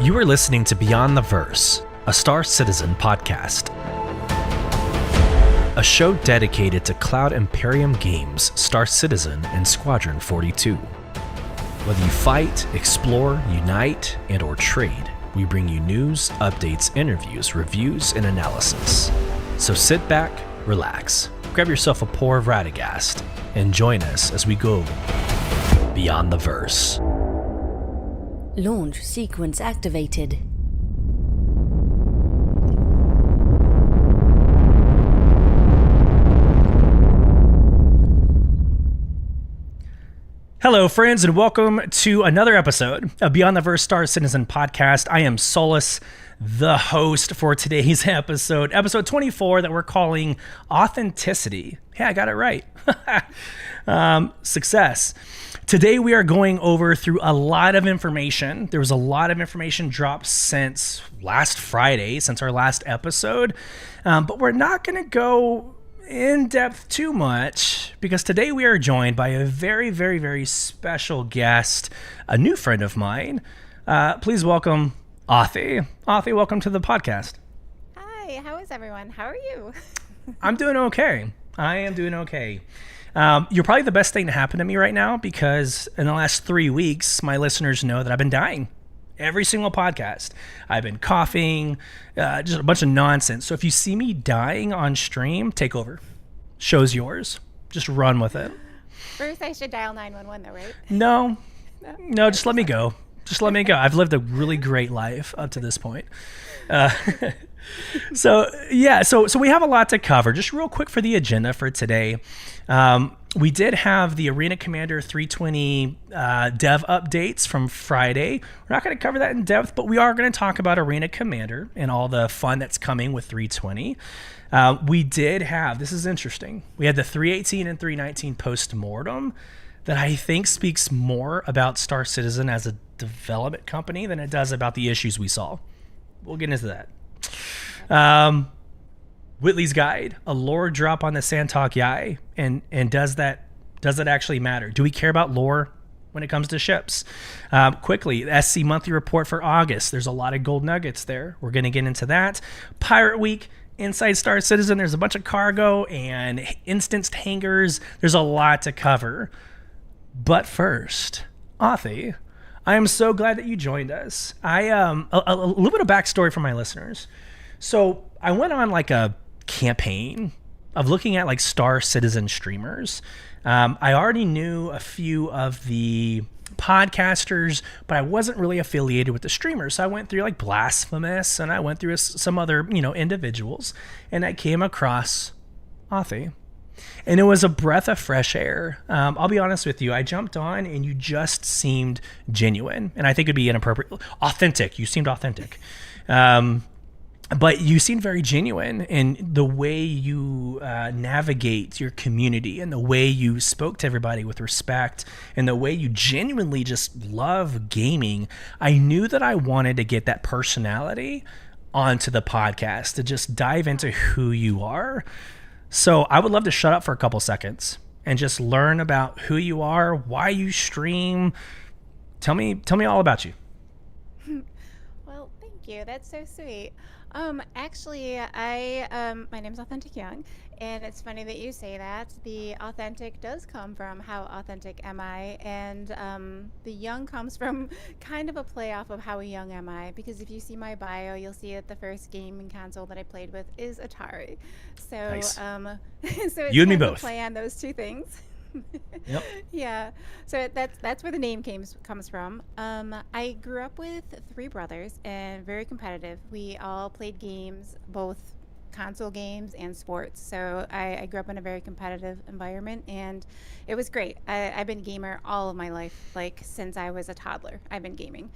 You are listening to Beyond the Verse, a Star Citizen podcast. A show dedicated to Cloud Imperium games, Star Citizen, and Squadron 42. Whether you fight, explore, unite, and/or trade, we bring you news, updates, interviews, reviews, and analysis. So sit back, relax, grab yourself a pour of Radegast, and join us as we go Beyond the Verse. Launch sequence activated. Hello, friends, and welcome to another episode of Beyond the Verse Star Citizen podcast. I am Sulyce, the host for today's episode 24, that we're calling Authenticity. Yeah, I got it right. Success. Today we are going over through a lot of information. There was a lot of information dropped since last Friday, since our last episode, but we're not going to go in depth too much because today we are joined by a very, very, very special guest, a new friend of mine. Please welcome Authy. Authy, welcome to the podcast. Hi, how is everyone? How are you? I'm doing okay. I am doing okay. You're probably the best thing to happen to me right now because in the last 3 weeks, my listeners know that I've been dying. Every single podcast. I've been coughing, just a bunch of nonsense. So if you see me dying on stream, take over. Show's yours. Just run with it. First, I should dial 911 though, right? No, just let me go. Just let me go. I've lived a really great life up to this point. So we have a lot to cover. Just real quick for the agenda for today. We did have the Arena Commander 320 dev updates from Friday. We're not going to cover that in depth, but we are going to talk about Arena Commander and all the fun that's coming with 320. We did have, this is interesting, we had the 318 and 319 post-mortem that I think speaks more about Star Citizen as a development company than it does about the issues we saw. We'll get into that. Whitley's Guide, a lore drop on the Santok Yai, and does it actually matter? Do we care about lore when it comes to ships? Quickly, SC monthly report for August. There's a lot of gold nuggets there. We're going to get into that. Pirate Week, Inside Star Citizen. There's a bunch of cargo and instanced hangars. There's a lot to cover. But first, Authy, I am so glad that you joined us. A little bit of backstory for my listeners. So I went on like a campaign of looking at like Star Citizen streamers. I already knew a few of the podcasters, but I wasn't really affiliated with the streamers. So I went through like Blasphemous and I went through some other, individuals, and I came across Authy. And it was a breath of fresh air. I'll be honest with you. I jumped on and you just seemed genuine. And I think it'd be authentic. You seemed authentic. But you seem very genuine in the way you navigate your community and the way you spoke to everybody with respect and the way you genuinely just love gaming. I knew that I wanted to get that personality onto the podcast to just dive into who you are. So I would love to shut up for a couple seconds and just learn about who you are, why you stream. Tell me all about you. Well, thank you. That's so sweet. Actually, my name's Authentic Young, and it's funny that you say that. The authentic does come from how authentic am I, and the young comes from kind of a play off of how young am I, because if you see my bio, you'll see that the first gaming console that I played with is Atari. So, nice. So it's you and me kind of both. a play on those two things. Yep. Yeah. So that's where the name comes from. I grew up with 3 brothers and very competitive. We all played games, both console games and sports. So I grew up in a very competitive environment, and it was great. I've been a gamer all of my life, like since I was a toddler. I've been gaming.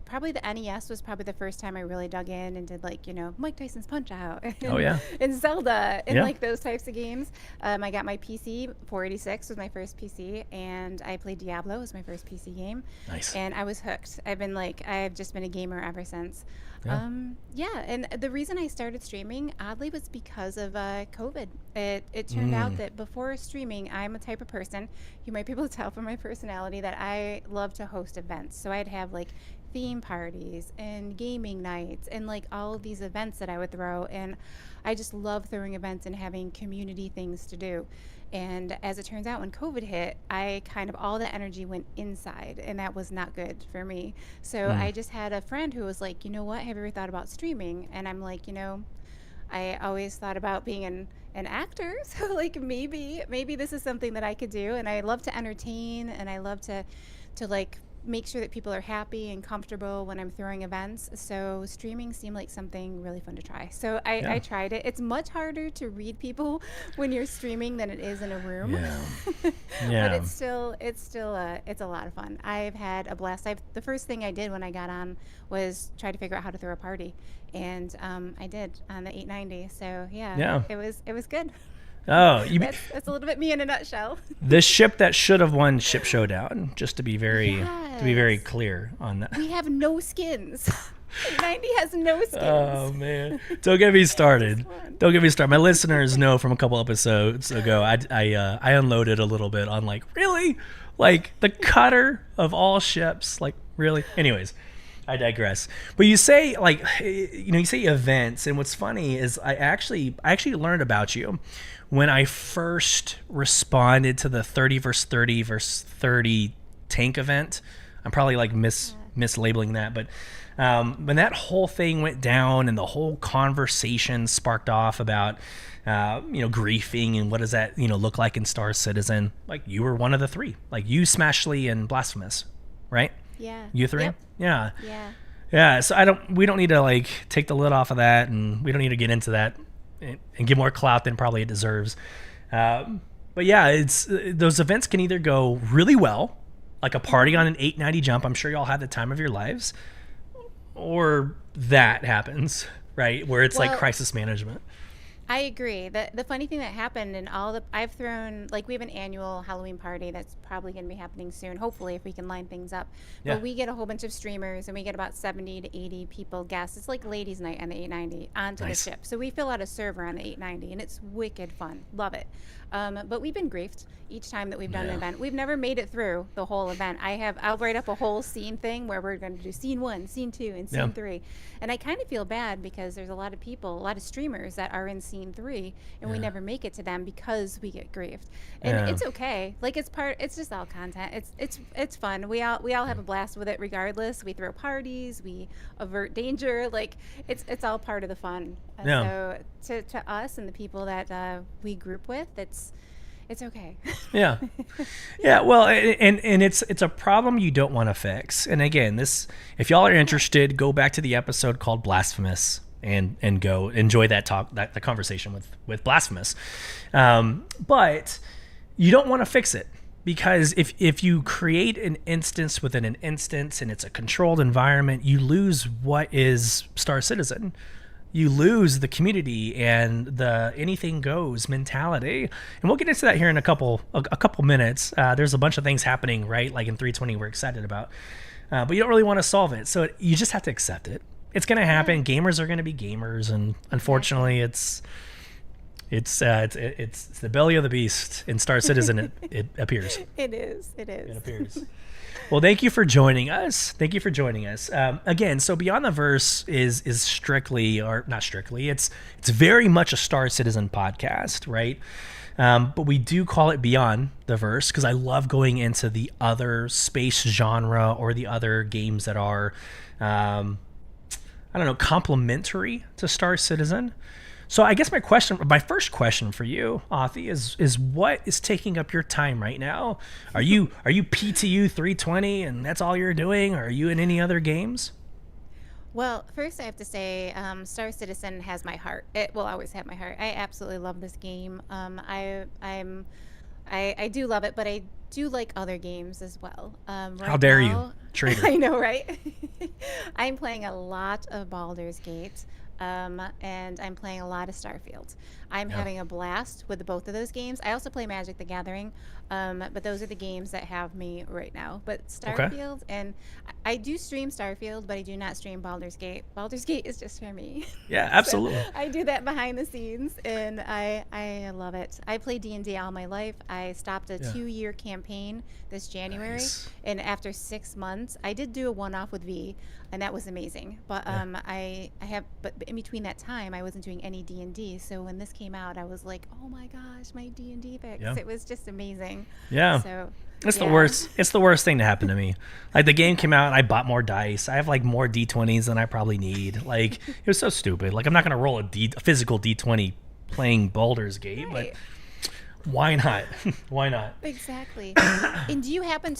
Probably the NES was probably the first time I really dug in and did Mike Tyson's Punch-Out! And Zelda and like those types of games. I got my PC, 486 was my first PC, and I played Diablo was my first PC game. Nice. And I was hooked. I've just been a gamer ever since. Yeah. And the reason I started streaming, oddly, was because of COVID. It turned out that before streaming, I'm a type of person, you might be able to tell from my personality, that I love to host events. So I'd have like theme parties and gaming nights and like all of these events that I would throw. And I just love throwing events and having community things to do. And as it turns out, when COVID hit, I kind of all the energy went inside, and that was not good for me. So I just had a friend who was like, you know what, have you ever thought about streaming? And I'm like, I always thought about being an actor. So like maybe this is something that I could do. And I love to entertain, and I love to like make sure that people are happy and comfortable when I'm throwing events. So streaming seemed like something really fun to try. So I tried it. It's much harder to read people when you're streaming than it is in a room. But it's a lot of fun. I've had a blast. The first thing I did when I got on was try to figure out how to throw a party, and I did on the 890. So it was good. Oh, that's a little bit me in a nutshell. The ship that should have won Ship Showdown, just to be very clear on that. We have no skins. 890 has no skins. Oh man, don't get me started. Don't get me started. My listeners know from a couple episodes ago, I unloaded a little bit on like, really, like the cutter of all ships, like really. Anyways, I digress. But you say like, you say events, and what's funny is I actually learned about you when I first responded to the 30 versus 30 versus 30 tank event. I'm probably like mislabeling that, but when that whole thing went down and the whole conversation sparked off about griefing and what does that look like in Star Citizen, like you were one of the three, like you, Smashly, and Blasphemous, right? Yeah. You three? Yep. Yeah. Yeah. Yeah. So we don't need to like take the lid off of that, and we don't need to get into that and give more clout than probably it deserves. But yeah, it's those events can either go really well, like a party on an 890 jump. I'm sure y'all had the time of your lives, or that happens, right? Where it's like crisis management. I agree. The funny thing that happened in I've thrown, like we have an annual Halloween party that's probably going to be happening soon, hopefully if we can line things up. Yeah. But we get a whole bunch of streamers, and we get about 70 to 80 people guests. It's like ladies' night on the 890 onto the ship. So we fill out a server on the 890, and it's wicked fun. Love it. But we've been griefed each time that we've done an event. We've never made it through the whole event. I'll write up a whole scene thing where we're going to do scene 1, scene 2, and scene 3. And I kind of feel bad because there's a lot of streamers that are in scene 3, and we never make it to them because we get griefed. And it's okay. Like it's just all content. It's fun. We all have a blast with it regardless. We throw parties, we avert danger. Like it's all part of the fun. So to us and the people that we group with, it's okay. Yeah. Well, and it's a problem you don't want to fix. And again, if y'all are interested, go back to the episode called Blasphemous and go enjoy that the conversation with Blasphemous. But you don't want to fix it, because if you create an instance within an instance and it's a controlled environment, you lose what is Star Citizen. You lose the community and the anything goes mentality. And we'll get into that here in a couple minutes. There's a bunch of things happening, right? Like in 320 we're excited about. But you don't really want to solve it. So you just have to accept it. It's going to happen. Gamers are going to be gamers. And unfortunately, it's the belly of the beast in Star Citizen. It appears. It is. It appears. Well, thank you for joining us. Again, so Beyond the Verse is strictly, or not strictly, it's very much a Star Citizen podcast, right? But we do call it Beyond the Verse because I love going into the other space genre or the other games that are, complementary to Star Citizen. So I guess my first question for you, Authy, is what is taking up your time right now? Are you PTU 320 and that's all you're doing? Or are you in any other games? Well, first I have to say, Star Citizen has my heart. It will always have my heart. I absolutely love this game. I do love it, but I do like other games as well. How dare you, traitor? I know, right? I'm playing a lot of Baldur's Gate. and I'm playing a lot of Starfield. I'm Yeah. having a blast with both of those games. I also play Magic the Gathering, but those are the games that have me right now. But Okay. Starfield, and I do stream Starfield, but I do not stream Baldur's Gate. Baldur's Gate is just for me. Yeah, So absolutely. I do that behind the scenes, and I love it. I played D&D all my life. I stopped a Yeah. 2-year campaign this January, Nice. and after 6 months, I did do a one-off with V, and that was amazing. But but in between that time, I wasn't doing any D&D. So when this came out, I was like, oh my gosh, my D&D fix! Yeah. It was just amazing. Yeah. So It's the yeah. worst. It's the worst thing to happen to me. Like the game came out and I bought more dice. I have like more D20s than I probably need. Like it was so stupid. Like I'm not gonna roll a physical D20 playing Baldur's Gate, Right. but why not? Why not? Exactly. And do you happen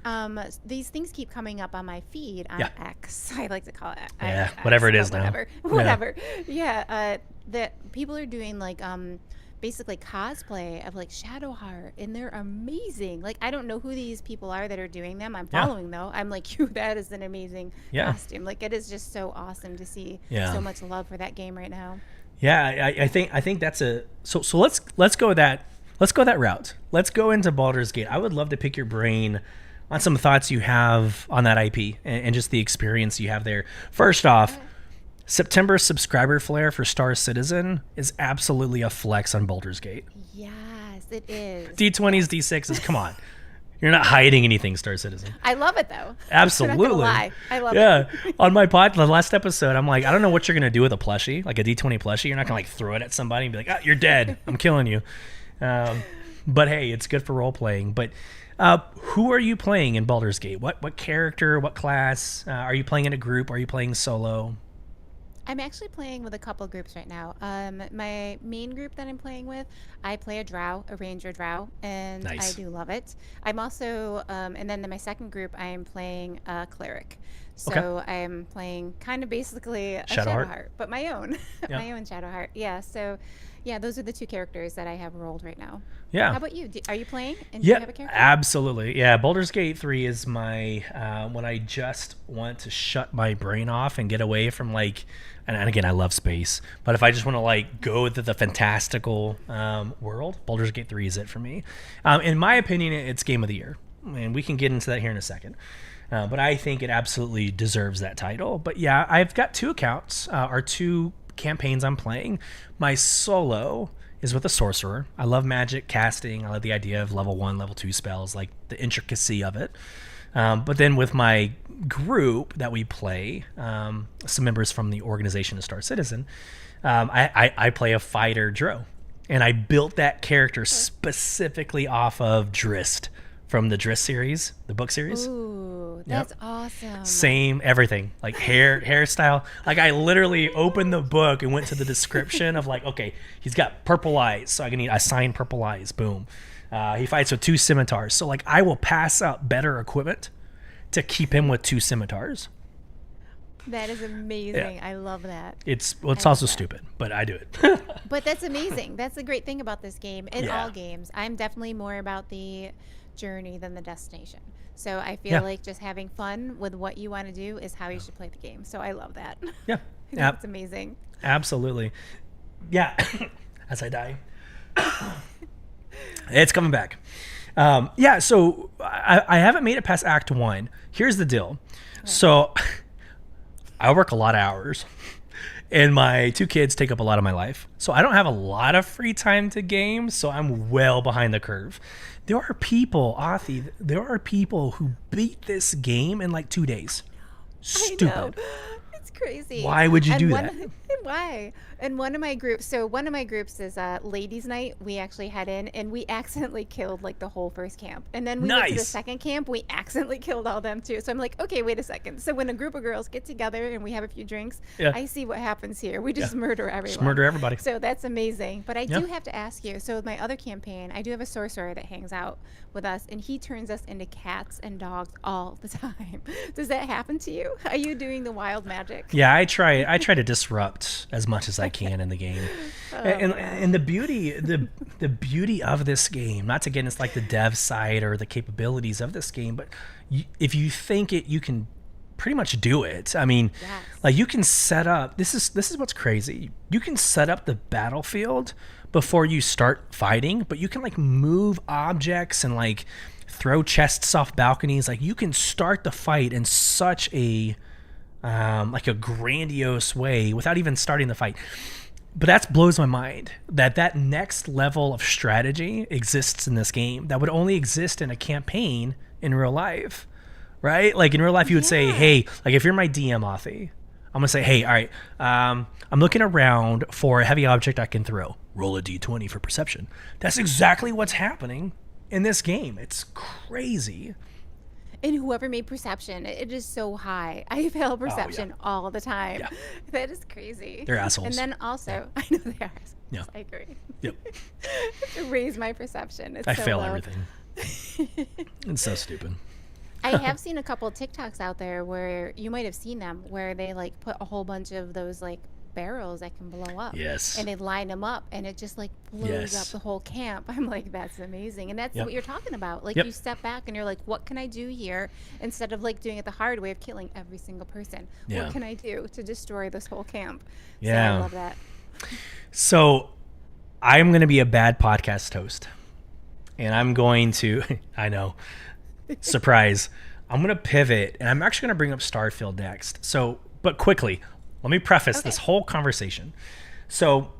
on these things keep coming up on my feed on Yeah. X. I like to call it. Yeah, X, whatever it but is now. whatever. Yeah. Whatever. Yeah. That people are doing like basically cosplay of like Shadowheart, and they're amazing. Like I don't know who these people are that are doing them. I'm Yeah. following though. I'm like, you, that is an amazing Yeah. costume. Like it is just so awesome to see Yeah. so much love for that game right now. Yeah, I think that's a so let's go that route. Let's go into Baldur's Gate. I would love to pick your brain on some thoughts you have on that IP and just the experience you have there. First off, September subscriber flare for Star Citizen is absolutely a flex on Baldur's Gate. Yes, it is. D20s, D6s, come on. You're not hiding anything, Star Citizen. I love it though. Absolutely. I'm not gonna lie. I love Yeah. it. On my the last episode, I'm like, I don't know what you're going to do with a plushie, like a D20 plushie. You're not going to like throw it at somebody and be like, ah, you're dead. I'm killing you. But hey, it's good for role playing. But who are you playing in Baldur's Gate? What character, what class? Are you playing in a group? Are you playing solo? I'm actually playing with a couple groups right now. My main group that I'm playing with, I play a drow, a ranger drow, and Nice. I do love it. I'm also, and then in my second group, I am playing a cleric. So I am playing kind of basically a Shadowheart? Shadowheart, but my own, Yeah. my own Shadowheart. Yeah. So, yeah, those are the two characters that I have rolled right now. Yeah. How about you? Are you playing? And do you Yeah, have a character? absolutely. Yeah, Baldur's Gate 3 is my when I just want to shut my brain off and get away from like, and again, I love space, but if I just want to like go to the fantastical world, Baldur's Gate 3 is it for me. In my opinion, it's game of the year, and we can get into that here in a second. But I think it absolutely deserves that title. But yeah, I've got two accounts, or two campaigns I'm playing. My solo is with a sorcerer. I love magic casting. I love the idea of level 1, level 2 spells, like the intricacy of it. But then with my group that we play, some members from the organization of Star Citizen, I play a fighter Dro. And I built that character specifically off of Drist from the Drist series, the book series. Ooh, that's awesome. Same everything, like hairstyle. Like I literally opened the book and went to the description of like, okay, he's got purple eyes, so I can assign purple eyes. Boom. He fights with 2 scimitars, so like I will pass out better equipment to keep him with 2 scimitars. That is amazing. I love that. It's love also that. stupid, but I do it. But that's amazing. That's the great thing about this game and Yeah. all games. I'm definitely more about the journey than the destination. So I feel Yeah. like just having fun with what you want to do is how you should play the game. So I love that. Yeah, I think it's amazing. absolutely. Yeah, as I die, it's coming back. Yeah, so I haven't made it past Act 1. Here's the deal. So I work a lot of hours, and my 2 kids take up a lot of my life. So I don't have a lot of free time to game, so I'm well behind the curve. There are people, Authy, there are people who beat this game in like 2 days. I know. Stupid. It's crazy. Why would you And do one- that? Why? And one of my groups is ladies night. We actually had in and we accidentally killed like the whole first camp. And then we went to the Nice. second camp, we accidentally killed all them too. So I'm like, okay, wait a second. So when a group of girls get together and we have a few drinks, Yeah. I see what happens here. We just Yeah. murder everyone. Just murder everybody. So that's amazing. But I Yeah. do have to ask you, so with my other campaign, I do have a sorcerer that hangs out with us and he turns us into cats and dogs all the time. Does that happen to you? Are you doing the wild magic? Yeah, I try to disrupt as much as I can in the game. And the beauty of this game, not to get into like the dev side or the capabilities of this game, but if you think you can pretty much do it. I mean, Yes. like you can set up, this is what's crazy. You can set up the battlefield before you start fighting, but you can like move objects and like throw chests off balconies. Like you can start the fight in such a like a grandiose way without even starting the fight. But that blows my mind that next level of strategy exists in this game that would only exist in a campaign in real life, right? Like in real life, you would say, hey, like if you're my DM, Authy, I'm gonna say, hey, all right, I'm looking around for a heavy object I can throw. Roll a d20 for perception. That's exactly what's happening in this game. It's crazy. And whoever made perception, it is so high. I fail perception all the time. Yeah. That is crazy. They're assholes. And then also, I know they are. Yeah. I agree. Yep. To raise my perception. It's I so fail low. everything. It's so stupid. I have seen a couple TikToks out there where you might have seen them, where they like put a whole bunch of those like barrels that can blow up. Yes. And they line them up and it just like blows up the whole camp. I'm like, that's amazing. And that's what you're talking about. Like you step back and you're like, what can I do here? Instead of like doing it the hard way of killing every single person. Yeah. What can I do to destroy this whole camp? Yeah. So I love that. So I'm going to be a bad podcast host. And I'm going to, I know, surprise. I'm going to pivot and I'm actually going to bring up Starfield next. So, but quickly, let me preface this whole conversation. So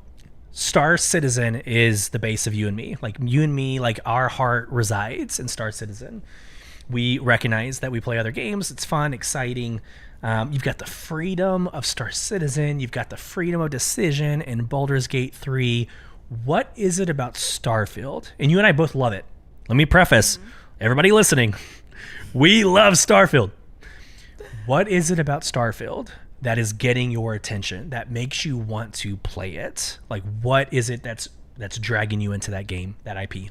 Star Citizen is the base of you and me. Like you and me, like our heart resides in Star Citizen. We recognize that we play other games. It's fun, exciting. You've got the freedom of Star Citizen. You've got the freedom of decision in Baldur's Gate 3. What is it about Starfield? And you and I both love it. Let me preface, everybody listening, we love Starfield. What is it about Starfield that is getting your attention, that makes you want to play it? Like, what is it that's dragging you into that game, that IP?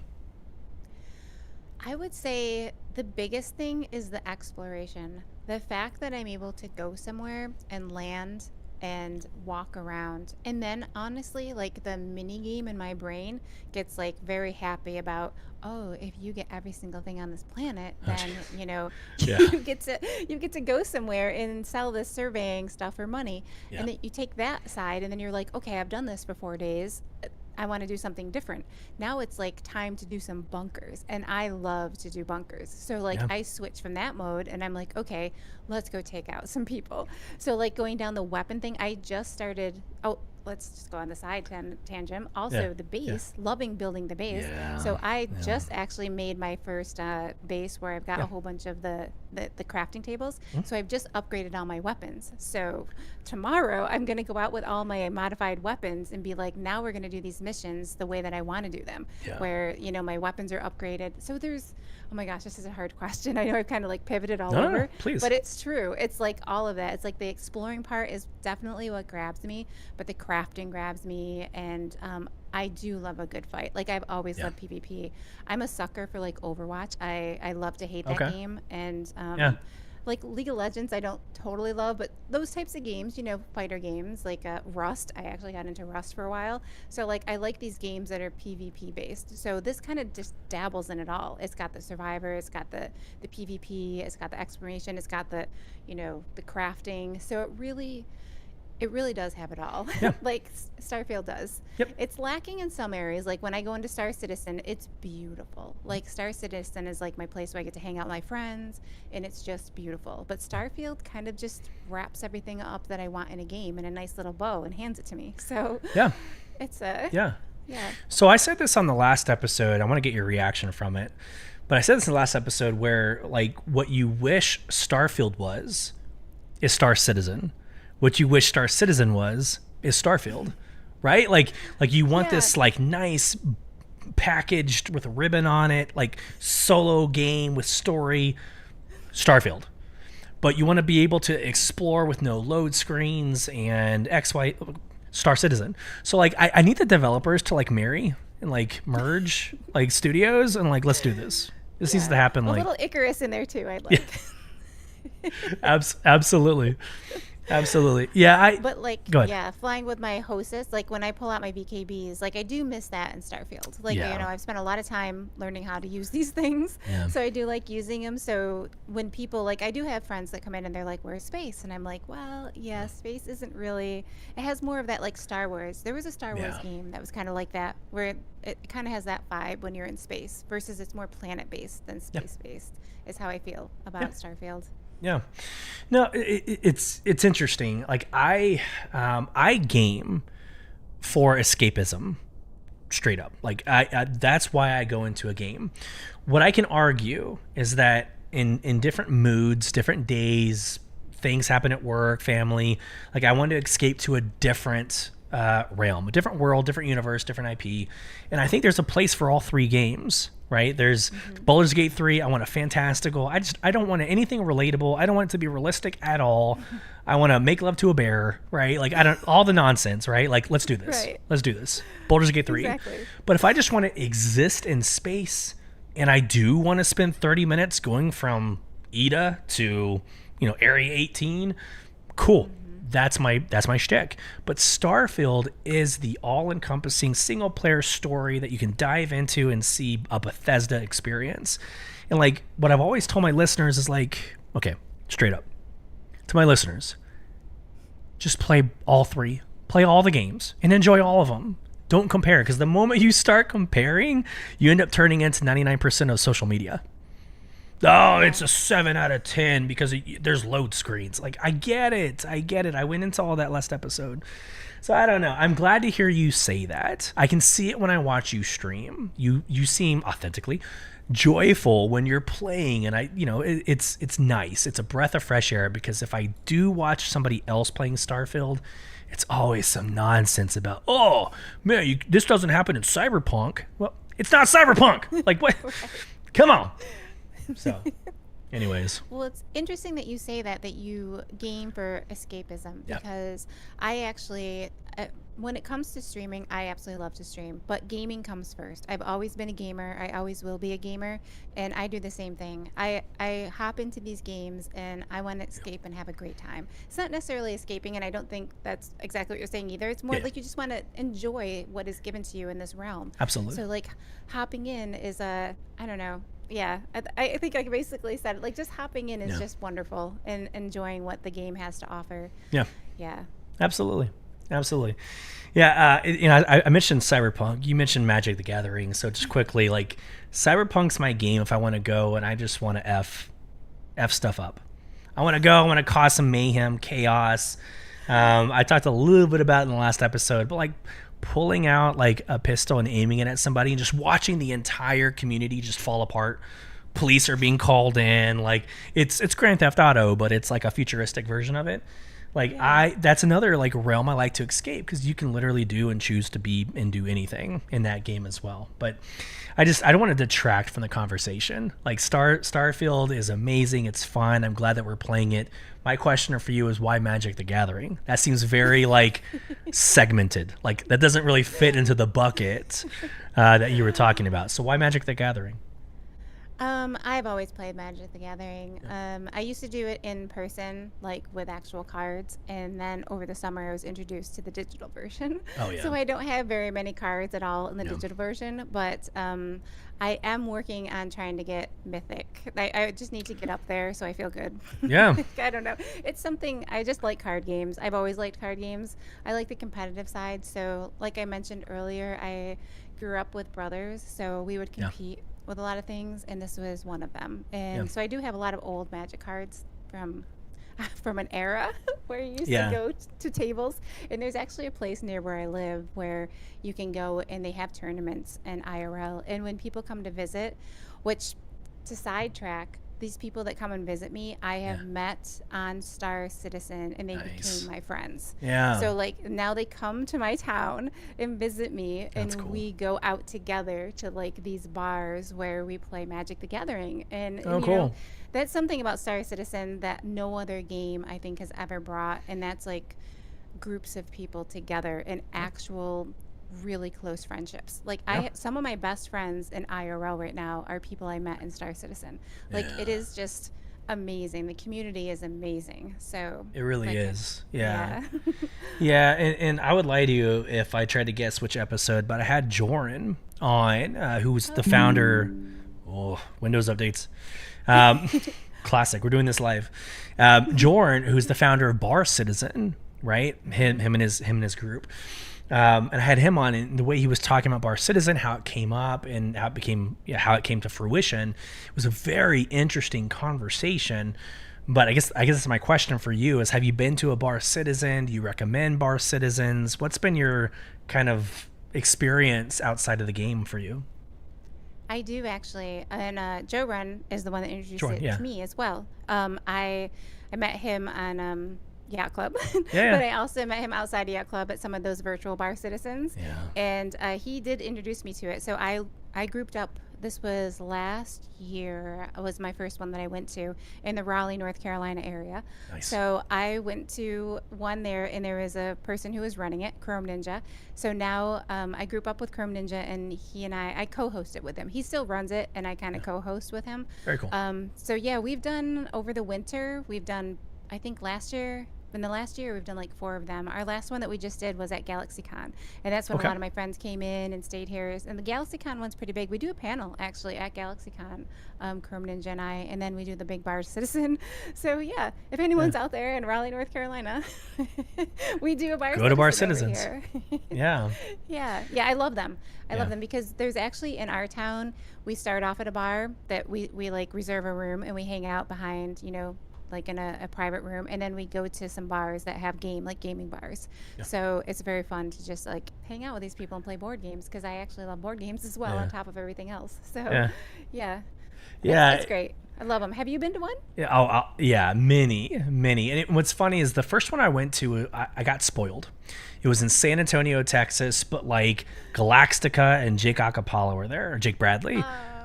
I would say the biggest thing is the exploration. The fact that I'm able to go somewhere and land and walk around. And then honestly, like the mini game in my brain gets like very happy about, oh, if you get every single thing on this planet, then you know you get to go somewhere and sell this surveying stuff for money. And then you take that side and then you're like, okay, I've done this for 4 days. I want to do something different. Now it's like time to do some bunkers, and I love to do bunkers. So like I switch from that mode and I'm like, okay, let's go take out some people. So like going down the weapon thing, I just started, let's just go on the side tangent. Also the base, loving building the base. So I just actually made my first base where I've got a whole bunch of the crafting tables. So I've just upgraded all my weapons. So tomorrow I'm going to go out with all my modified weapons and be like, now we're going to do these missions the way that I want to do them, where, you know, my weapons are upgraded. So there's, oh my gosh, this is a hard question. I know I've kind of like pivoted all over, no, please. But it's true. It's like all of that. It's like the exploring part is definitely what grabs me, but the crafting grabs me. And I do love a good fight. Like I've always loved PvP. I'm a sucker for like Overwatch. I love to hate that game. And like League of Legends, I don't totally love, but those types of games, you know, fighter games like Rust. I actually got into Rust for a while. So like I like these games that are PvP based. So this kind of just dabbles in it all. It's got the survivor, it's got the PvP, it's got the exploration, it's got the, you know, the crafting. So it really does have it all. Like Starfield does. It's lacking in some areas. Like when I go into Star Citizen, it's beautiful. Like Star Citizen is like my place where I get to hang out with my friends, and it's just beautiful. But Starfield kind of just wraps everything up that I want in a game in a nice little bow and hands it to me. So it's a So I said this on the last episode. I want to get your reaction from it. But I said this in the last episode where like what you wish Starfield was is Star Citizen. What you wish Star Citizen was is Starfield, right? Like you want this like nice packaged with a ribbon on it, like solo game with story, Starfield. But you want to be able to explore with no load screens and Star Citizen. So like I need the developers to like marry and like merge like studios and like let's do this. This needs to happen. A like little Icarus in there too. I'd like. Absolutely. Absolutely. Yeah, But like, go ahead. yeah, flying with my hostess, like when I pull out my BKBs, like I do miss that in Starfield. Like, Yeah. I've spent a lot of time learning how to use these things. Yeah. So I do like using them. So when people, like, I do have friends that come in and they're like, where's space? And I'm like, well, yeah, space isn't really, it has more of that like Star Wars. There was a Star Wars Yeah. game that was kind of like that, where it kind of has that vibe when you're in space versus it's more planet based than space based, is how I feel about Starfield. Yeah, no, it's interesting. Like I game for escapism, straight up. Like I that's why I go into a game. What I can argue is that in different moods, different days, things happen at work, family. Like I want to escape to a different realm, a different world, different universe, different IP, and I think there's a place for all three games. Right, there's Baldur's Gate 3. I want a fantastical. I don't want anything relatable. I don't want it to be realistic at all. I want to make love to a bear. Right, like I don't all the nonsense. Right, like let's do this. Right. Let's do this. Baldur's Gate 3. Exactly. But if I just want to exist in space, and I do want to spend 30 minutes going from Ida to Area 18, cool. That's my shtick. But Starfield is the all-encompassing single-player story that you can dive into and see a Bethesda experience. And like what I've always told my listeners is like, okay, straight up to my listeners, just play all three, play all the games, and enjoy all of them. Don't compare, because the moment you start comparing, you end up turning into 99% of social media. Oh, it's a 7 out of 10 because there's load screens. Like, I get it. I went into all that last episode. So I don't know. I'm glad to hear you say that. I can see it when I watch you stream. You seem authentically joyful when you're playing, and it's nice. It's a breath of fresh air, because if I do watch somebody else playing Starfield, it's always some nonsense about, oh, man, this doesn't happen in Cyberpunk. Well, it's not Cyberpunk. Like, what? Come on. So, anyways. Well, it's interesting that you say that you game for escapism, because I actually, when it comes to streaming, I absolutely love to stream, but gaming comes first. I've always been a gamer. I always will be a gamer, and I do the same thing. I hop into these games, and I want to escape and have a great time. It's not necessarily escaping, and I don't think that's exactly what you're saying either. It's more like you just want to enjoy what is given to you in this realm. Absolutely. So, like, hopping in is I don't know. Yeah, I think I basically said it. Like, just hopping in is just wonderful, and enjoying what the game has to offer. Yeah. Yeah. Absolutely. Yeah. I mentioned Cyberpunk. You mentioned Magic the Gathering. So just quickly, like, Cyberpunk's my game if I want to go and I just want to F stuff up. I want to go. I want to cause some mayhem, chaos. I talked a little bit about it in the last episode, but like, pulling out like a pistol and aiming it at somebody and just watching the entire community just fall apart. Police are being called in. Like, it's Grand Theft Auto, but it's like a futuristic version of it. Like, that's another like realm I like to escape, because you can literally do and choose to be and do anything in that game as well. But I don't want to detract from the conversation. Like, Starfield is amazing. It's fun. I'm glad that we're playing it. My question for you is, why Magic the Gathering? That seems very like segmented. Like, that doesn't really fit into the bucket that you were talking about. So why Magic the Gathering? I've always played Magic the Gathering. I used to do it in person, like with actual cards, and then over the summer I was introduced to the digital version. Oh, yeah. So I don't have very many cards at all in the digital version, but I am working on trying to get Mythic. I just need to get up there, so I feel good. Yeah. I don't know. It's something, I just like card games. I've always liked card games. I like the competitive side. So like I mentioned earlier, I grew up with brothers, so we would compete with a lot of things, and this was one of them. And so I do have a lot of old Magic cards from an era where you used to go to tables. And there's actually a place near where I live where you can go and they have tournaments and IRL. And when people come to visit, which, to sidetrack, these people that come and visit me, I have met on Star Citizen, and they became my friends. Yeah. So like, now they come to my town and visit me, and we go out together to like these bars where we play Magic the Gathering. And you know, that's something about Star Citizen that no other game I think has ever brought, and that's like groups of people together and actual really close friendships. Like some of my best friends in IRL right now are people I met in Star Citizen. Like it is just amazing. The community is amazing. So It really like, is. Yeah. yeah. Yeah, and I would lie to you if I tried to guess which episode, but I had Joran on, who was the founder. Oh, Windows updates. Classic. We're doing this live. Joran, who's the founder of Bar Citizen, right? Him and his group. And I had him on, and the way he was talking about Bar Citizen, how it came up, and how it came to fruition, was a very interesting conversation. But I guess that's my question for you: is have you been to a Bar Citizen? Do you recommend Bar Citizens? What's been your kind of experience outside of the game for you? I do actually, and Joe Run is the one that introduced Sure, it yeah. to me as well. I met him on Yacht Club, Yeah. but I also met him outside of Yacht Club at some of those virtual Bar Citizens. Yeah. And he did introduce me to it. So I grouped up. This was last year. It was my first one that I went to in the Raleigh, North Carolina area. Nice. So I went to one there, and there was a person who was running it, Chrome Ninja. So now I group up with Chrome Ninja, and he and I co-host it with him. He still runs it, and I kind of co-host with him. Very cool. So yeah, we've done over the winter. We've done, I think in the last year, we've done like 4 of them. Our last one that we just did was at GalaxyCon, and that's when Okay. a lot of my friends came in and stayed here. And the GalaxyCon one's pretty big. We do a panel actually at GalaxyCon, Chrome Ninja and I, and then we do the big Bar Citizen. So yeah, if anyone's out there in Raleigh, North Carolina, we do a Bar Go to Bar Citizen over Citizens. here. Yeah. Yeah, I love them. I Yeah. love them because there's actually in our town, we start off at a bar that we like reserve a room and we hang out behind, like in a private room, and then we go to some bars that have gaming bars. Yeah. So it's very fun to just like hang out with these people and play board games, because I actually love board games as well Yeah. on top of everything else. So Yeah. yeah, Yeah. it's great. I love them. Have you been to one? Yeah, yeah, many. And what's funny is the first one I went to, I got spoiled. It was in San Antonio, Texas, but like Galactica and Jake Acapella were there, or Jake Bradley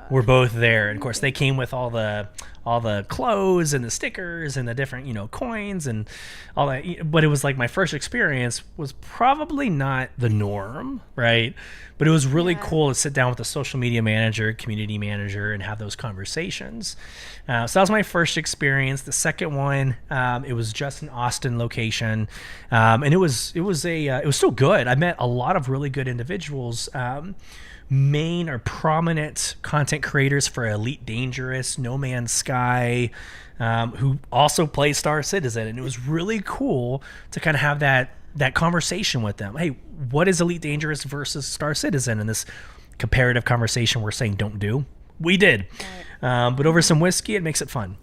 were both there. And of course, they came with all the clothes and the stickers and the different, coins and all that. But it was like my first experience was probably not the norm, right? But it was really cool to sit down with a social media manager, community manager, and have those conversations. So that was my first experience. The second one, it was just an Austin location, and it was still good. I met a lot of really good individuals. Main or prominent content creators for Elite Dangerous, No Man's Sky, who also play Star Citizen, and it was really cool to kind of have that conversation with them. Hey, what is Elite Dangerous versus Star Citizen? And this comparative conversation we're saying don't do. We did. But over some whiskey, it makes it fun.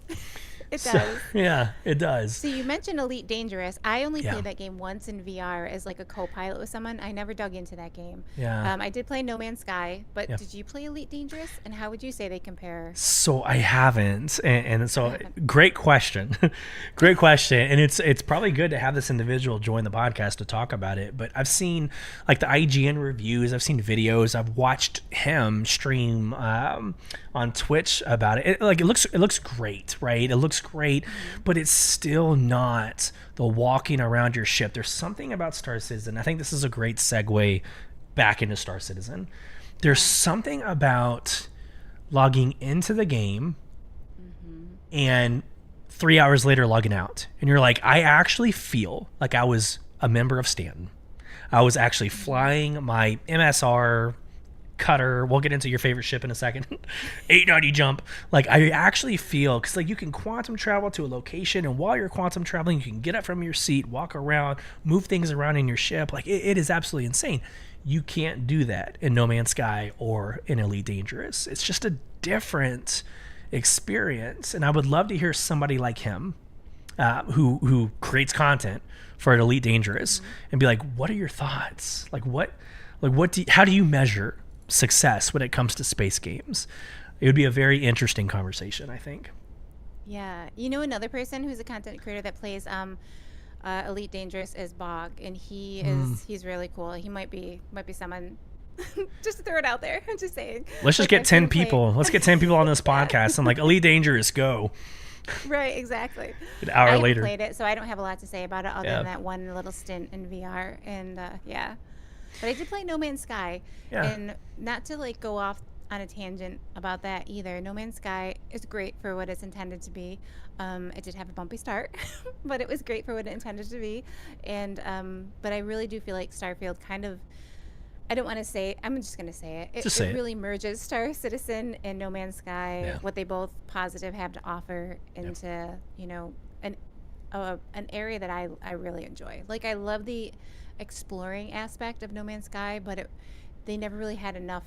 It does. Yeah, it does. So you mentioned Elite Dangerous. I only Yeah. played that game once in VR as like a co-pilot with someone. I never dug into that game. Yeah. I did play No Man's Sky, but Yeah. did you play Elite Dangerous? And how would you say they compare? So I haven't, and so great question, great question, and it's probably good to have this individual join the podcast to talk about it. But I've seen like the IGN reviews, I've seen videos, I've watched him stream on Twitch about it. It looks great, right? It looks great, but it's still not the walking around your ship. There's something about Star Citizen. I think this is a great segue back into Star Citizen. There's something about logging into the game and 3 hours later logging out. And you're like, I actually feel like I was a member of Stanton. I was actually flying my MSR cutter. We'll get into your favorite ship in a second. 890 jump. Like I actually feel, because like you can quantum travel to a location, and while you're quantum traveling, you can get up from your seat, walk around, move things around in your ship. Like it is absolutely insane. You can't do that in No Man's Sky or in Elite Dangerous. It's just a different experience, and I would love to hear somebody like him who creates content for an Elite Dangerous and be like, what are your thoughts? How do you measure success when it comes to space games? It would be a very interesting conversation, I think. Yeah. Another person who's a content creator that plays Elite Dangerous is Bog, and he's really cool. He might be someone. Just to throw it out there. I'm just saying. Let's just get 10 people. Let's get 10 people on this podcast. I'm like, Elite Dangerous, go. Right, exactly. An hour I later. haven't played it, so I don't have a lot to say about it other Yeah. than that one little stint in VR. And yeah. But I did play No Man's Sky. Yeah. And not to like go off on a tangent about that either. No Man's Sky is great for what it's intended to be. It did have a bumpy start, but it was great for what it intended to be. And but I really do feel like Starfield kind of, I don't want to say, I'm just going to say it. It really merges Star Citizen and No Man's Sky, what they both positive have to offer, into, you know, an area that I really enjoy. Like, I love the exploring aspect of No Man's Sky, but they never really had enough,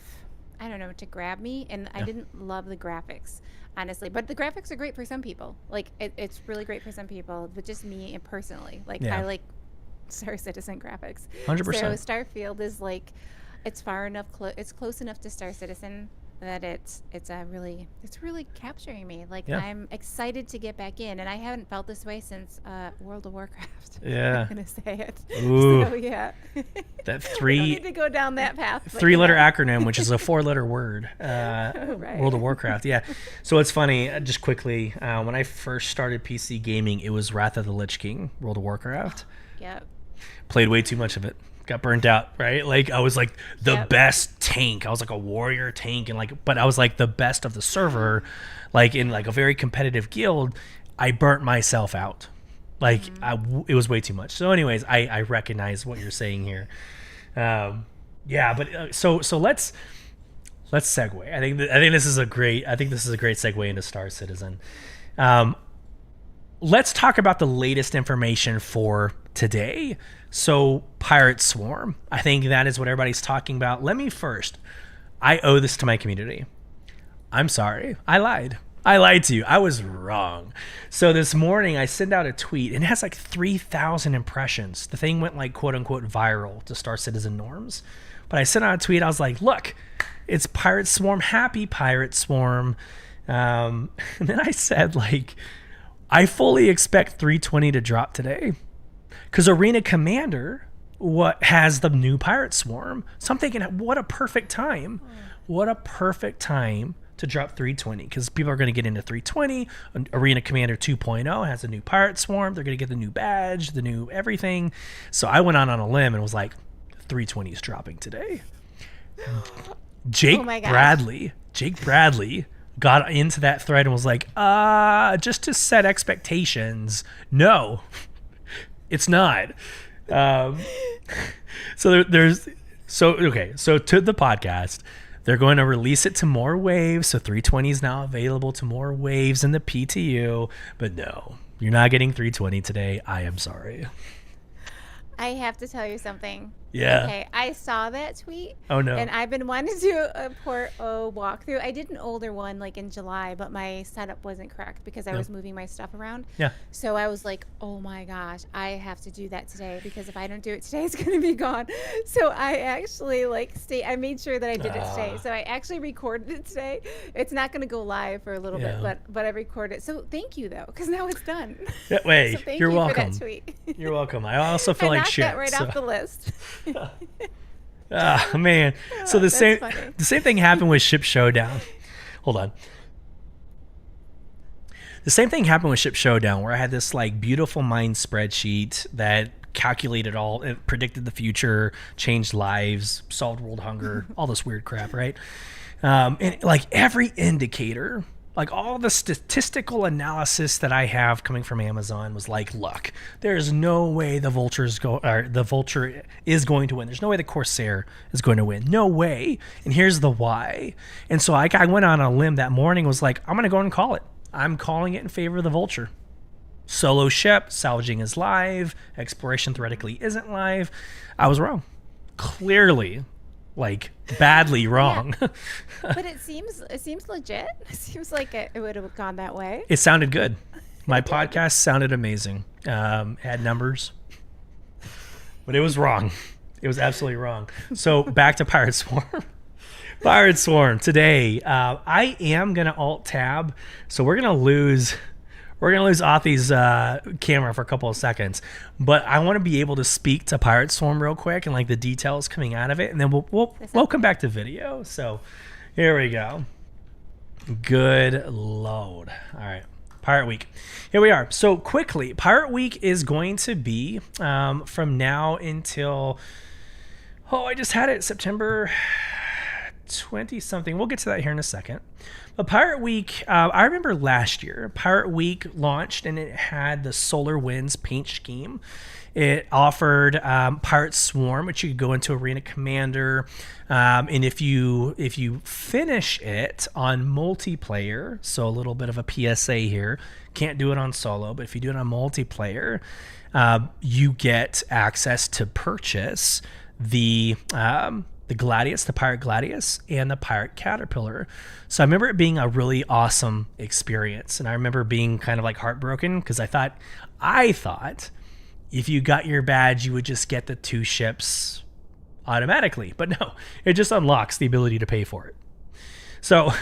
I don't know, to grab me. And I didn't love the graphics, honestly. But the graphics are great for some people. Like, it's really great for some people, but just me personally. Like, I like Star Citizen graphics. 100%. So Starfield is like, it's far enough, it's close enough to Star Citizen that it's really capturing me. Like, I'm excited to get back in, and I haven't felt this way since World of Warcraft. I'm gonna say it. Ooh. So yeah. That we don't need to go down that path. 3-letter acronym, which is a 4-letter word. World of Warcraft. Yeah. So it's funny. Just quickly, when I first started PC gaming, it was Wrath of the Lich King, World of Warcraft. Yep. Played way too much of it. Got burnt out, right? Like, I was like the best tank. I was like a warrior tank, and like, but I was like the best of the server, like in like a very competitive guild. I burnt myself out. Like, it was way too much. So anyways, I recognize what you're saying here. But so let's segue. I think this is a great segue into Star Citizen. Let's talk about the latest information for today. So, Pirate Swarm. I think that is what everybody's talking about. Let me first, I owe this to my community. I'm sorry. I lied. I lied to you. I was wrong. So this morning I sent out a tweet, and it has like 3,000 impressions. The thing went like quote unquote viral to Star Citizen norms. But I sent out a tweet. I was like, look, it's Pirate Swarm. Happy Pirate Swarm. And then I said, like, I fully expect 320 to drop today. Because Arena Commander has the new Pirate Swarm. So I'm thinking, what a perfect time. What a perfect time to drop 320. Because people are going to get into 320. Arena Commander 2.0 has a new Pirate Swarm. They're going to get the new badge, the new everything. So I went on a limb and was like, 320 is dropping today. Jake Bradley got into that thread and was like, just to set expectations, no. It's not. So to the podcast, they're going to release it to more waves. So 320 is now available to more waves in the PTU. But no, you're not getting 320 today. I am sorry. I have to tell you something. Yeah. Okay, I saw that tweet. Oh, no. And I've been wanting to do a port O walkthrough. I did an older one like in July, but my setup wasn't correct because I was moving my stuff around. Yeah. So I was like, oh my gosh, I have to do that today because if I don't do it today, it's going to be gone. So I actually I made sure that I did it today. So I actually recorded it today. It's not going to go live for a little bit, but I recorded it. So thank you though, because now it's done. Wait, so you're welcome. For that tweet. You're welcome. I also feel like shit. That right off the list. Man. So the same thing happened with Ship Showdown. Hold on. The same thing happened with Ship Showdown, where I had this like beautiful mind spreadsheet that calculated all, it predicted the future, changed lives, solved world hunger, all this weird crap, right? And like every indicator, like all the statistical analysis that I have coming from Amazon was like, look, there's no way the Vulture is going to win. There's no way the Corsair is going to win. No way. And here's the why. And so I went on a limb that morning, was like, I'm going to go and call it. I'm calling it in favor of the Vulture. Solo ship, salvaging is live. Exploration theoretically isn't live. I was wrong. Clearly. Like badly wrong. Yeah. But it seems legit. It seems like it would have gone that way. It sounded good. My podcast sounded amazing. Had numbers, but it was wrong. It was absolutely wrong. So back to Pirate Swarm. Pirate Swarm today. I am gonna alt tab, so we're gonna lose Authy's camera for a couple of seconds, but I want to be able to speak to Pirate Swarm real quick and like the details coming out of it, and then we'll come back to video. So here we go. Good load. All right, Pirate Week. Here we are. So quickly, Pirate Week is going to be from now until I just had it September 20 something. We'll get to that here in a second. But Pirate Week, I remember last year, Pirate Week launched and it had the Solar Winds paint scheme. It offered Pirate Swarm, which you could go into Arena Commander, and if you finish it on multiplayer, so a little bit of a PSA here, can't do it on solo, but if you do it on multiplayer, you get access to purchase the Gladius, the Pirate Gladius, and the Pirate Caterpillar. So I remember it being a really awesome experience, and I remember being kind of like heartbroken because I thought if you got your badge, you would just get the 2 ships automatically. But no, it just unlocks the ability to pay for it. So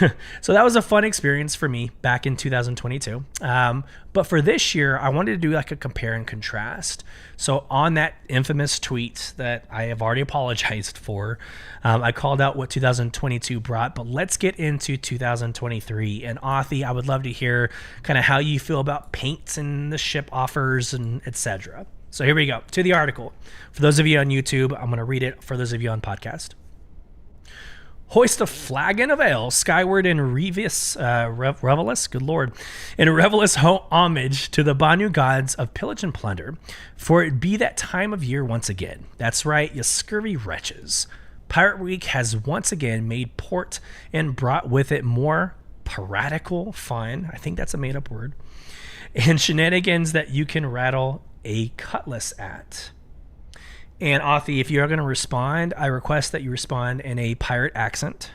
that was a fun experience for me back in 2022. But for this year, I wanted to do like a compare and contrast. So on that infamous tweet that I have already apologized for, I called out what 2022 brought, but let's get into 2023. And Authy, I would love to hear kind of how you feel about paints and the ship offers and etc. So here we go to the article. For those of you on YouTube, I'm going to read it. For those of you on podcast. Hoist a flagon of ale skyward in revelous, good lord, in revelous homage to the Banu gods of pillage and plunder, for it be that time of year once again. That's right, you scurvy wretches. Pirate Week has once again made port and brought with it more piratical fun, I think that's a made-up word, and shenanigans that you can rattle a cutlass at. And Authy, if you are going to respond, I request that you respond in a pirate accent,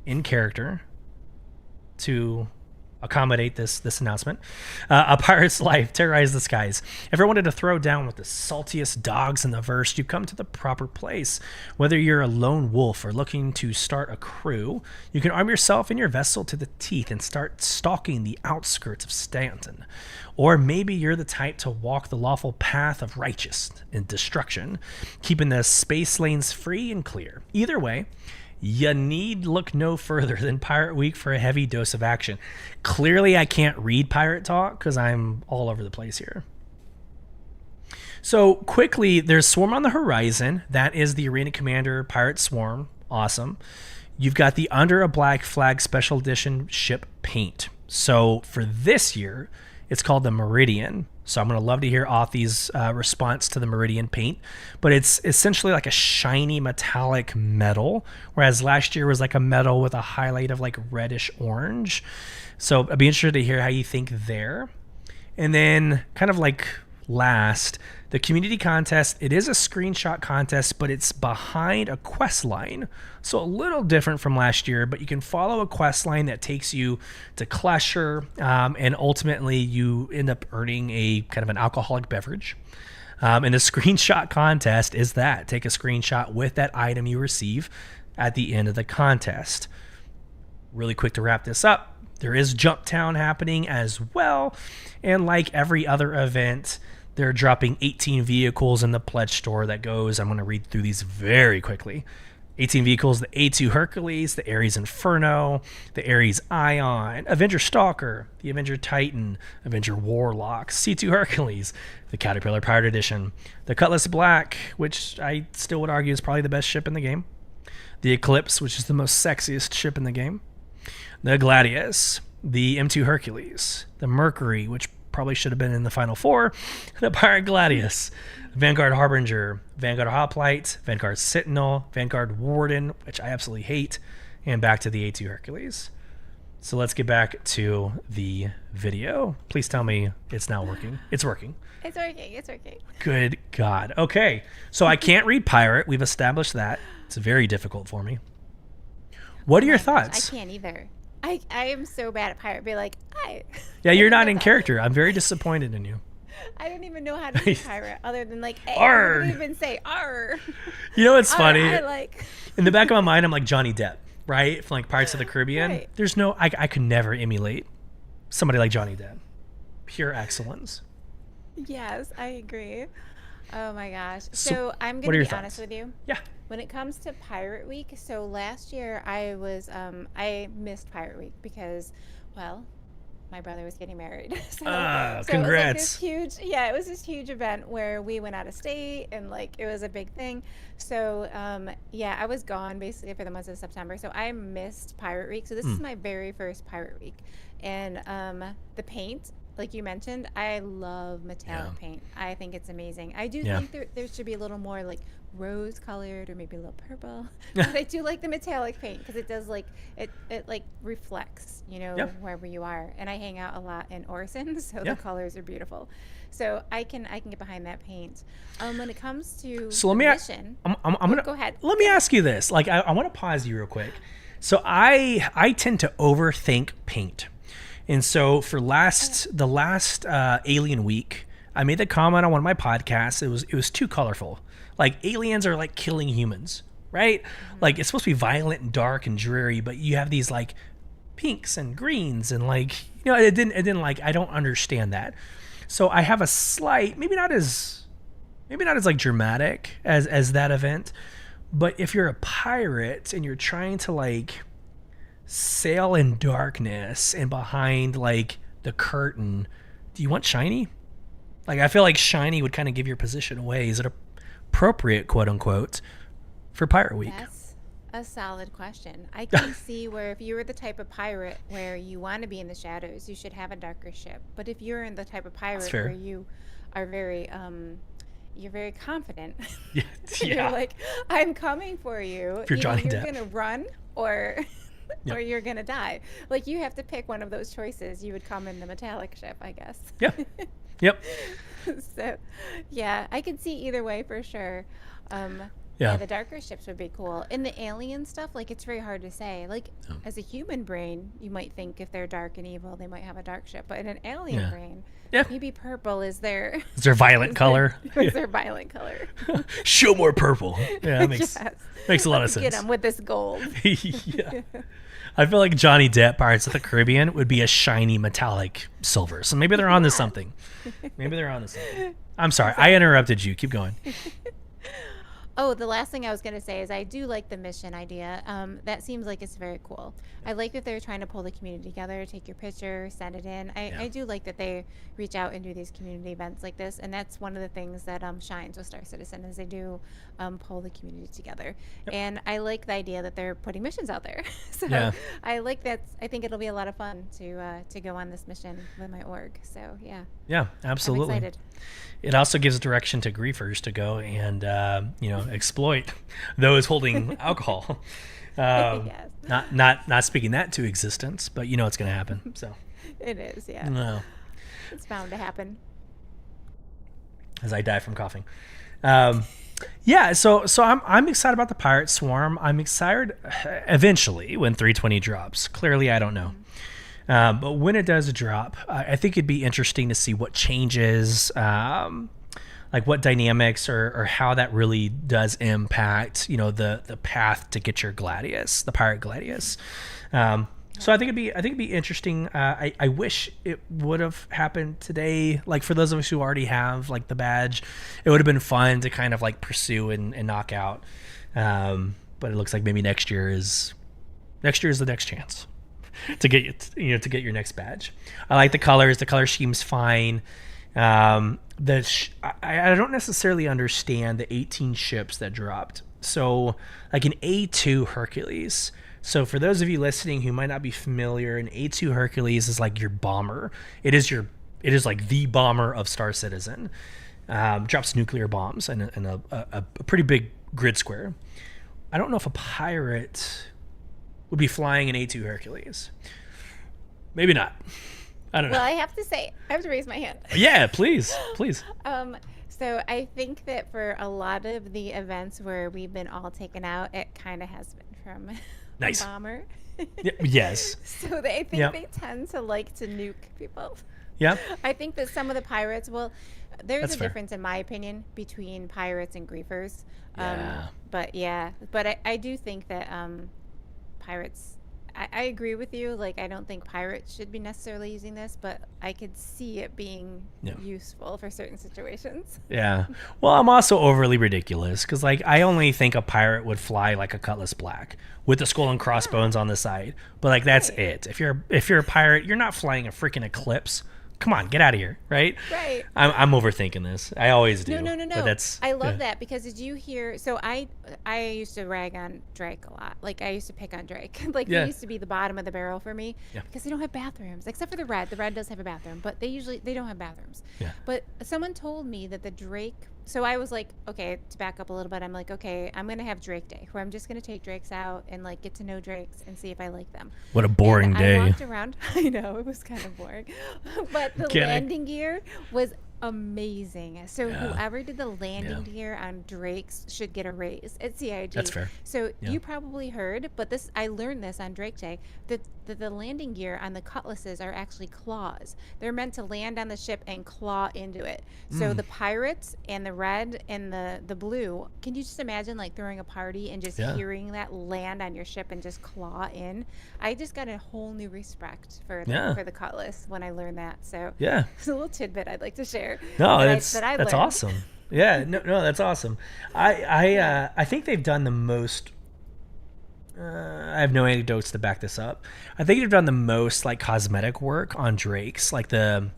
in character, to accommodate this announcement. A pirate's life terrorized the skies. If you wanted to throw down with the saltiest dogs in the verse, you come to the proper place. Whether you're a lone wolf or looking to start a crew, you can arm yourself and your vessel to the teeth and start stalking the outskirts of Stanton. Or maybe you're the type to walk the lawful path of righteousness and destruction, keeping the space lanes free and clear. Either way, you need look no further than Pirate Week for a heavy dose of action. Clearly, I can't read pirate talk because I'm all over the place here. So quickly, there's Swarm on the horizon. That is the Arena Commander Pirate Swarm. Awesome. You've got the Under a Black Flag Special Edition ship paint. So for this year, it's called the Meridian. So I'm going to love to hear Authy's response to the Meridian paint. But it's essentially like a shiny metallic metal, whereas last year was like a metal with a highlight of like reddish orange. So I'd be interested to hear how you think there. And then kind of like last, the community contest, it is a screenshot contest, but it's behind a quest line. So a little different from last year, but you can follow a quest line that takes you to Klesher, and ultimately you end up earning a kind of an alcoholic beverage. And the screenshot contest is that. Take a screenshot with that item you receive at the end of the contest. Really quick to wrap this up. There is Jump Town happening as well. And like every other event, they're dropping 18 vehicles in the pledge store that goes, I'm going to read through these very quickly. 18 vehicles, the A2 Hercules, the Ares Inferno, the Ares Ion, Avenger Stalker, the Avenger Titan, Avenger Warlock, C2 Hercules, the Caterpillar Pirate Edition, the Cutlass Black, which I still would argue is probably the best ship in the game, the Eclipse, which is the most sexiest ship in the game, the Gladius, the M2 Hercules, the Mercury, which probably should have been in the Final Four, the Pirate Gladius, Vanguard Harbinger, Vanguard Hoplite, Vanguard Sentinel, Vanguard Warden, which I absolutely hate, and back to the A2 Hercules. So let's get back to the video. Please tell me it's now working. It's working. It's working. It's working. Good God. Okay. So I can't read pirate. We've established that. It's very difficult for me. What are your thoughts? I can't either. I am so bad at pirate. Be like, Yeah, you're not in character. I'm very disappointed in you. I don't even know how to be pirate other than like, hey, Arr. I don't even say arr. You know what's funny? I like. In the back of my mind, I'm like Johnny Depp, right? From like Pirates of the Caribbean. Right. There's no, I could never emulate somebody like Johnny Depp. Pure excellence. Yes, I agree. Oh my gosh. So, So I'm what gonna are be your honest thoughts? with you. Yeah. When it comes to Pirate Week, so last year I was I missed Pirate Week because, well, my brother was getting married. So Congrats. it was like this huge, yeah, it was this huge event where we went out of state and like it was a big thing. So yeah, I was gone basically for the month of September. So I missed Pirate Week. So this is my very first Pirate Week. And the paint, like you mentioned, I love metallic paint. I think it's amazing. I do think there should be a little more like rose colored or maybe a little purple. But I do like the metallic paint because it does like it like reflects, you know, wherever you are. And I hang out a lot in Orson, so the colors are beautiful. So I can get behind that paint. When it comes to mission, I'm gonna go ahead. Let me ask you this. Like I want to pause you real quick. So I tend to overthink paint. And so for the last Alien Week, I made the comment on one of my podcasts. It was too colorful. Like aliens are like killing humans, right? Like it's supposed to be violent and dark and dreary, but you have these like pinks and greens and like, you know, it didn't like, I don't understand that. So I have a slight, maybe not as like dramatic as that event, but if you're a pirate and you're trying to like sail in darkness and behind like the curtain, do you want shiny? Like I feel like shiny would kind of give your position away. Is it appropriate, quote unquote, for Pirate Week? That's a solid question. I can see where if you were the type of pirate where you want to be in the shadows, you should have a darker ship. But if you're in the type of pirate where you are very you're very confident. You're like, I'm coming for you. If you're Johnny Depp, you're gonna run or or you're gonna die. Like you have to pick one of those choices. You would come in the metallic ship, I guess. Yep. So yeah, I could see either way for sure. Yeah, the darker ships would be cool. In the alien stuff, like it's very hard to say. Like as a human brain, you might think if they're dark and evil, they might have a dark ship. But in an alien brain, maybe purple is their violent color. Is their violent color. Show more purple. Yeah, that makes a lot of sense. Get them with this gold. Yeah. I feel like Johnny Depp Pirates of the Caribbean would be a shiny metallic silver. So maybe they're onto something. I'm sorry, I interrupted you. Keep going. Oh, the last thing I was going to say is I do like the mission idea. That seems like it's very cool. I like that they're trying to pull the community together, take your picture, send it in. I do like that they reach out and do these community events like this. And that's one of the things that shines with Star Citizen is they do pull the community together. And I like the idea that they're putting missions out there. So I like that. I think it'll be a lot of fun to go on this mission with my org. So yeah, absolutely. I'm excited. It also gives direction to griefers to go and exploit those holding alcohol. Not speaking that to existence, but you know it's going to happen. So it is, No. It's bound to happen. As I die from coughing. So I'm excited about the Pirate Swarm. I'm excited eventually when 320 drops. Clearly, I don't know. But when it does drop, I think it'd be interesting to see what changes, like what dynamics or how that really does impact, the path to get your Gladius, the Pirate Gladius. So I think it'd be interesting. I wish it would have happened today. Like for those of us who already have like the badge, it would have been fun to kind of like pursue and knock out. But it looks like maybe next year is the next chance to get to get your next badge. I like the colors. The color scheme's fine. I don't necessarily understand the 18 ships that dropped. So like an A2 Hercules. So for those of you listening who might not be familiar, an A2 Hercules is like your bomber. It is like the bomber of Star Citizen. Drops nuclear bombs and a pretty big grid square. I don't know if a pirate would be flying an A2 Hercules. Maybe not. I don't know. Well, I have to raise my hand. Yeah, please. So I think that for a lot of the events where we've been all taken out, it kind of has been from a bomber. Yes. So I think they tend to like to nuke people. Yeah. I think that some of the pirates, there's a difference in my opinion between pirates and griefers. But I do think that pirates, I agree with you. Like, I don't think pirates should be necessarily using this, but I could see it being useful for certain situations. Yeah. Well, I'm also overly ridiculous because, like, I only think a pirate would fly like a Cutlass Black with the skull and crossbones on the side. But like, that's it. If you're a pirate, you're not flying a freaking Eclipse. Come on, get out of here, right? Right. I'm overthinking this. I always do. No. But I love that because did you hear? So I used to rag on Drake a lot. Like I used to pick on Drake. Like he used to be the bottom of the barrel for me because they don't have bathrooms except for the red. The red does have a bathroom, but they don't have bathrooms. Yeah. But someone told me that the Drake. So I was like, okay, to back up a little bit, I'm like, okay, I'm gonna have Drake Day, where I'm just gonna take Drakes out and like get to know Drakes and see if I like them. What a boring day. I walked around. I know it was kind of boring, but the landing gear was amazing. So whoever did the landing gear on Drakes should get a raise at CIG. That's fair. So you probably heard, but I learned this on Drake Day, that the landing gear on the Cutlasses are actually claws. They're meant to land on the ship and claw into it. So the pirates and the red and the blue, can you just imagine like throwing a party and just hearing that land on your ship and just claw in? I just got a whole new respect for the Cutlass when I learned that. So it's a little tidbit I'd like to share. No, that's awesome. Yeah, no, that's awesome. I think they've done the most. I have no anecdotes to back this up. I think they've done the most like cosmetic work on Drakes, like the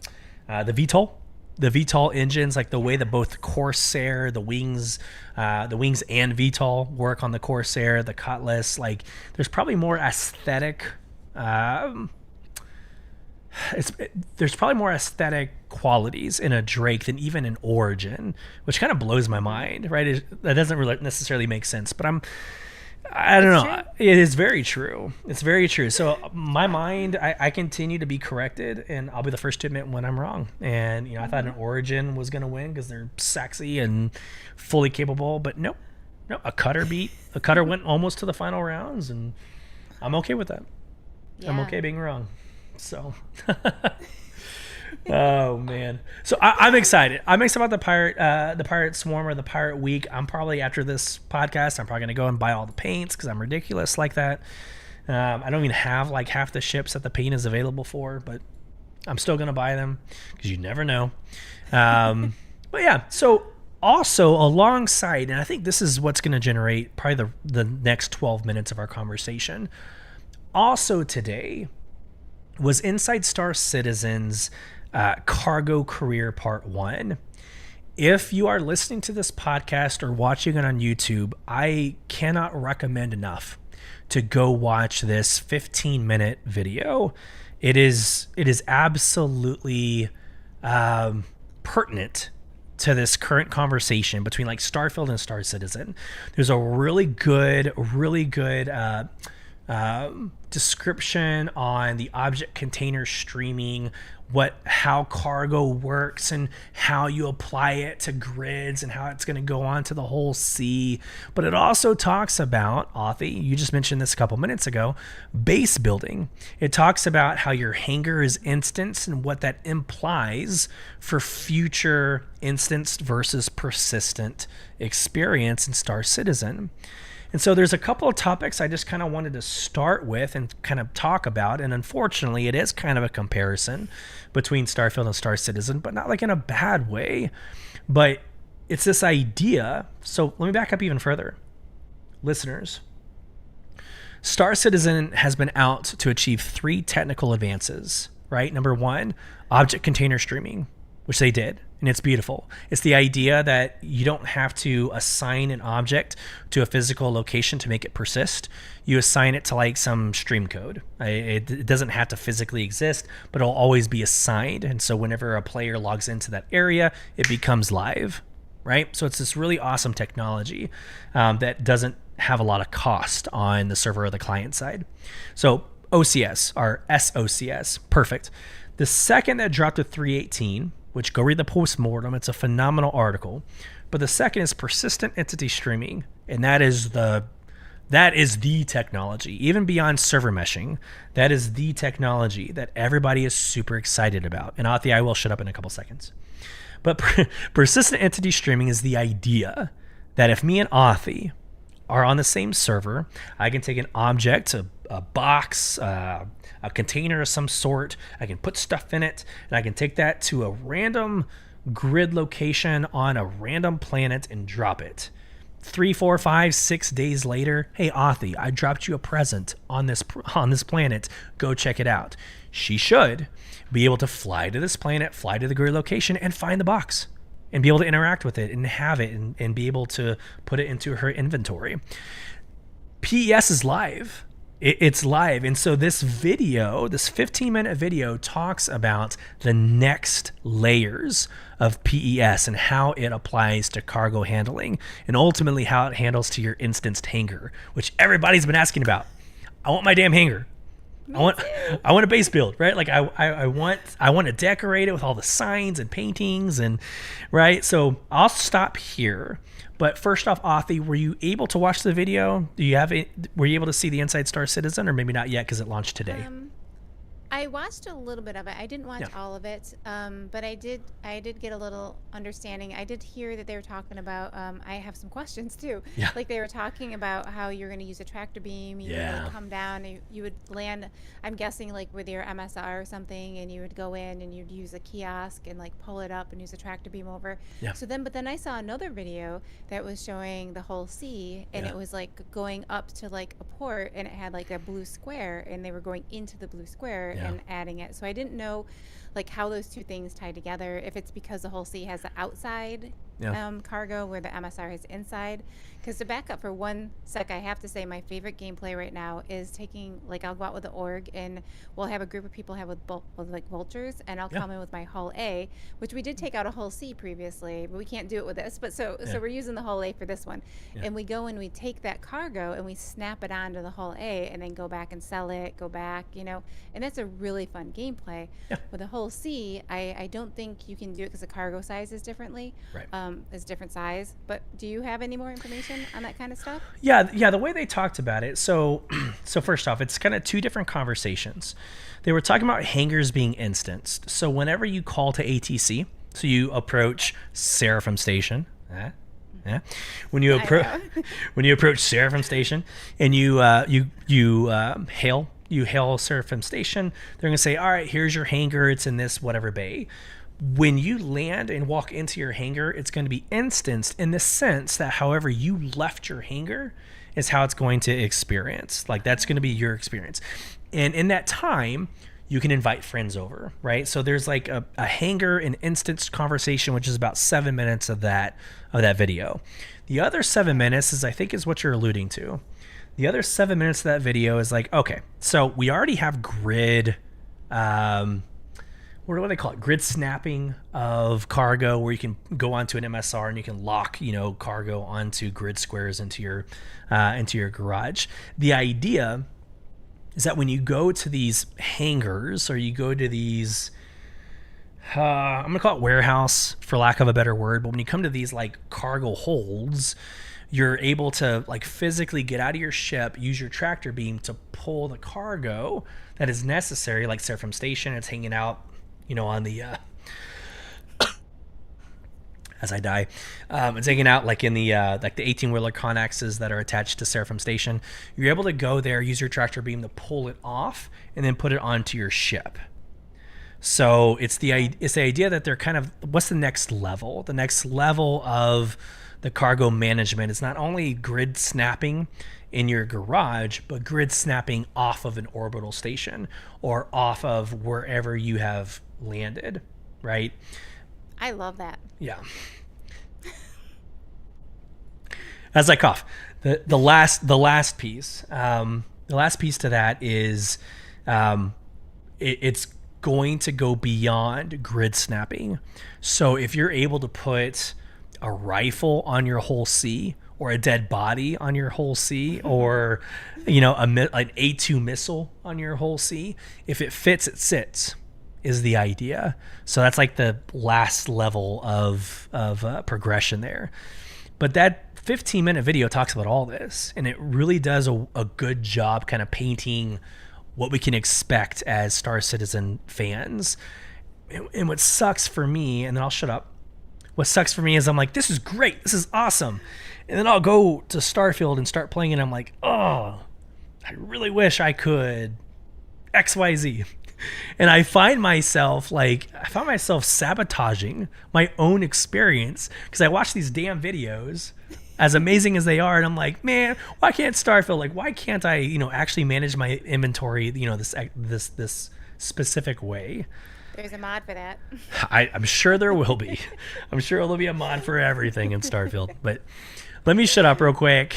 VTOL. The VTOL engines, like the way that both Corsair, the wings and VTOL work on the Corsair, the Cutlass, like there's probably more aesthetic. There's probably more aesthetic qualities in a Drake than even an Origin, which kind of blows my mind, right? That doesn't really necessarily make sense, but I don't know. True. It is very true. It's very true. So my mind, I continue to be corrected, and I'll be the first to admit when I'm wrong. And I thought an Origin was going to win because they're sexy and fully capable, but nope. A cutter went almost to the final rounds, and I'm okay with that. Yeah. I'm okay being wrong. So, oh man. So I'm excited. I'm excited about the Pirate Swarm or the Pirate Week. I'm probably, after this podcast, I'm probably going to go and buy all the paints because I'm ridiculous like that. I don't even have like half the ships that the paint is available for, but I'm still going to buy them because you never know. But yeah, so also alongside, and I think this is what's going to generate probably the next 12 minutes of our conversation. Also today was Inside Star Citizen's Cargo Career Part 1. If you are listening to this podcast or watching it on YouTube, I cannot recommend enough to go watch this 15-minute video. It is absolutely pertinent to this current conversation between like Starfield and Star Citizen. There's a really good description on the object container streaming, how cargo works and how you apply it to grids and how it's going to go on to the whole sea. But it also talks about, Authy, you just mentioned this a couple minutes ago, base building. It talks about how your hangar is instanced and what that implies for future instanced versus persistent experience in Star Citizen. And so there's a couple of topics I just kind of wanted to start with and kind of talk about. And unfortunately, it is kind of a comparison between Starfield and Star Citizen, but not like in a bad way. But it's this idea. So let me back up even further. Listeners, Star Citizen has been out to achieve 3 technical advances, right? Number 1, object container streaming, which they did. And it's beautiful. It's the idea that you don't have to assign an object to a physical location to make it persist. You assign it to like some stream code. It doesn't have to physically exist, but it'll always be assigned. And so whenever a player logs into that area, it becomes live, right? So it's this really awesome technology that doesn't have a lot of cost on the server or the client side. So OCS, or SOCS, perfect. The second that dropped to 3.18, which go read the postmortem. It's a phenomenal article. But the second is persistent entity streaming, and that is the technology, even beyond server meshing. That is the technology that everybody is super excited about. And Authy, I will shut up in a couple seconds. But persistent entity streaming is the idea that if me and Authy are on the same server. I can take an object, a box, a container of some sort. I can put stuff in it, and I can take that to a random grid location on a random planet and drop it. 3, 4, 5, 6 days later, hey Authy, I dropped you a present on this planet. Go check it out. She should be able to fly to this planet, fly to the grid location, and find the box, and be able to interact with it and have it, and be able to put it into her inventory. PES is live. It's live. And so this video, this 15-minute video, talks about the next layers of PES and how it applies to cargo handling, and ultimately how it handles to your instanced hangar, which everybody's been asking about. I want my damn hangar. I want a base build, right? Like I want to decorate it with all the signs and paintings, and right. So I'll stop here. But first off, Authy, were you able to watch the video? Were you able to see the Inside Star Citizen, or maybe not yet because it launched today? I watched a little bit of it. I didn't watch all of it, but I did get a little understanding. I did hear that they were talking about. I have some questions too. Yeah. Like they were talking about how you're going to use a tractor beam. You would like come down. You would land. I'm guessing like with your MSR or something, and you would go in and you'd use a kiosk and like pull it up and use a tractor beam over. Yeah. So then, but then I saw another video that was showing the whole sea, and it was like going up to like a port, and it had like a blue square, and they were going into the blue square. And adding it. So I didn't know like how those two things tie together, if it's because the whole sea has the outside cargo where the MSR has inside. Because to back up for one sec, I have to say my favorite gameplay right now is taking, like I'll go out with the org and we'll have a group of people have with like vultures, and I'll come in with my hull A, which we did take out a hull C previously, but we can't do it with this. But so we're using the hull A for this one. And we go and we take that cargo and we snap it onto the hull A and then go back and sell it, go back, you know, and that's a really fun gameplay. With the hull C, I don't think you can do it because the cargo size is differently. Is different size. But do you have any more information on that kind of stuff? Yeah, the way they talked about it. So first off, it's kind of two different conversations. They were talking about hangars being instanced. So whenever you call to ATC, so you approach Seraphim Station, when you approach Seraphim Station and you hail Seraphim Station, they're going to say, all right, here's your hangar. It's in this whatever bay. When you land and walk into your hangar, it's going to be instanced in the sense that however you left your hangar is how it's going to experience. Like that's going to be your experience. And in that time, you can invite friends over, right? So there's like a hangar and instanced conversation, which is about 7 minutes of that video. The other 7 minutes is what you're alluding to. The other 7 minutes of that video is like, okay, so we already have grid, what do they call it? Grid snapping of cargo, where you can go onto an MSR and you can lock, cargo onto grid squares into your garage. The idea is that when you go to these hangars, or you go to these, I'm gonna call it warehouse for lack of a better word, but when you come to these like cargo holds, you're able to like physically get out of your ship, use your tractor beam to pull the cargo that is necessary. Like Seraphim Station, it's hanging out, on the as I die, it's hanging out like in the like the 18-wheeler Connaxes that are attached to Seraphim Station. You're able to go there, use your tractor beam to pull it off, and then put it onto your ship. So it's the idea that they're kind of, what's the next level? The next level of the cargo management is not only grid snapping in your garage, but grid snapping off of an orbital station or off of wherever you have landed, right? I love that. Yeah. As I cough, the last piece to that is it's going to go beyond grid snapping. So if you're able to put a rifle on your whole C, or a dead body on your whole C, or an A2 missile on your whole C, if it fits, it sits, is the idea. So that's like the last level of progression there. But that 15-minute video talks about all this, and it really does a good job kind of painting what we can expect as Star Citizen fans. And what sucks for me, and then I'll shut up, what sucks for me is I'm like, this is great, this is awesome. And then I'll go to Starfield and start playing, and I'm like, oh, I really wish I could XYZ. And I find myself sabotaging my own experience because I watch these damn videos, as amazing as they are, and I'm like, man, why can't Starfield? Like, why can't I, actually manage my inventory, this specific way? There's a mod for that. I'm sure there will be. I'm sure there'll be a mod for everything in Starfield. But let me shut up real quick.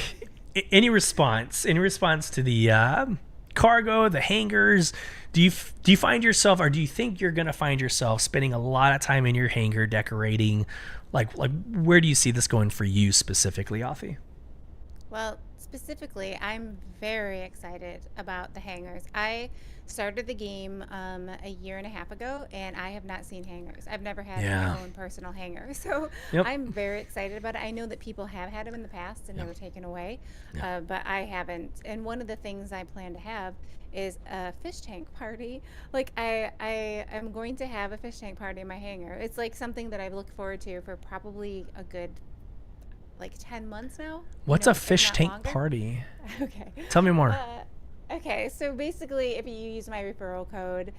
Any response to the cargo, the hangars? Do you find yourself, or do you think you're gonna find yourself spending a lot of time in your hangar decorating? Like where do you see this going for you specifically, Authy? Well, specifically, I'm very excited about the hangars. I started the game a year and a half ago, and I have not seen hangars. I've never had my own personal hangar, so I'm very excited about it. I know that people have had them in the past and they were taken away, but I haven't. And one of the things I plan to have is a fish tank party. Like I am going to have a fish tank party in my hangar. It's like something that I've looked forward to for probably a good 10 months now. What's a fish tank party? Okay. Tell me more. Okay, so basically, if you use my referral code,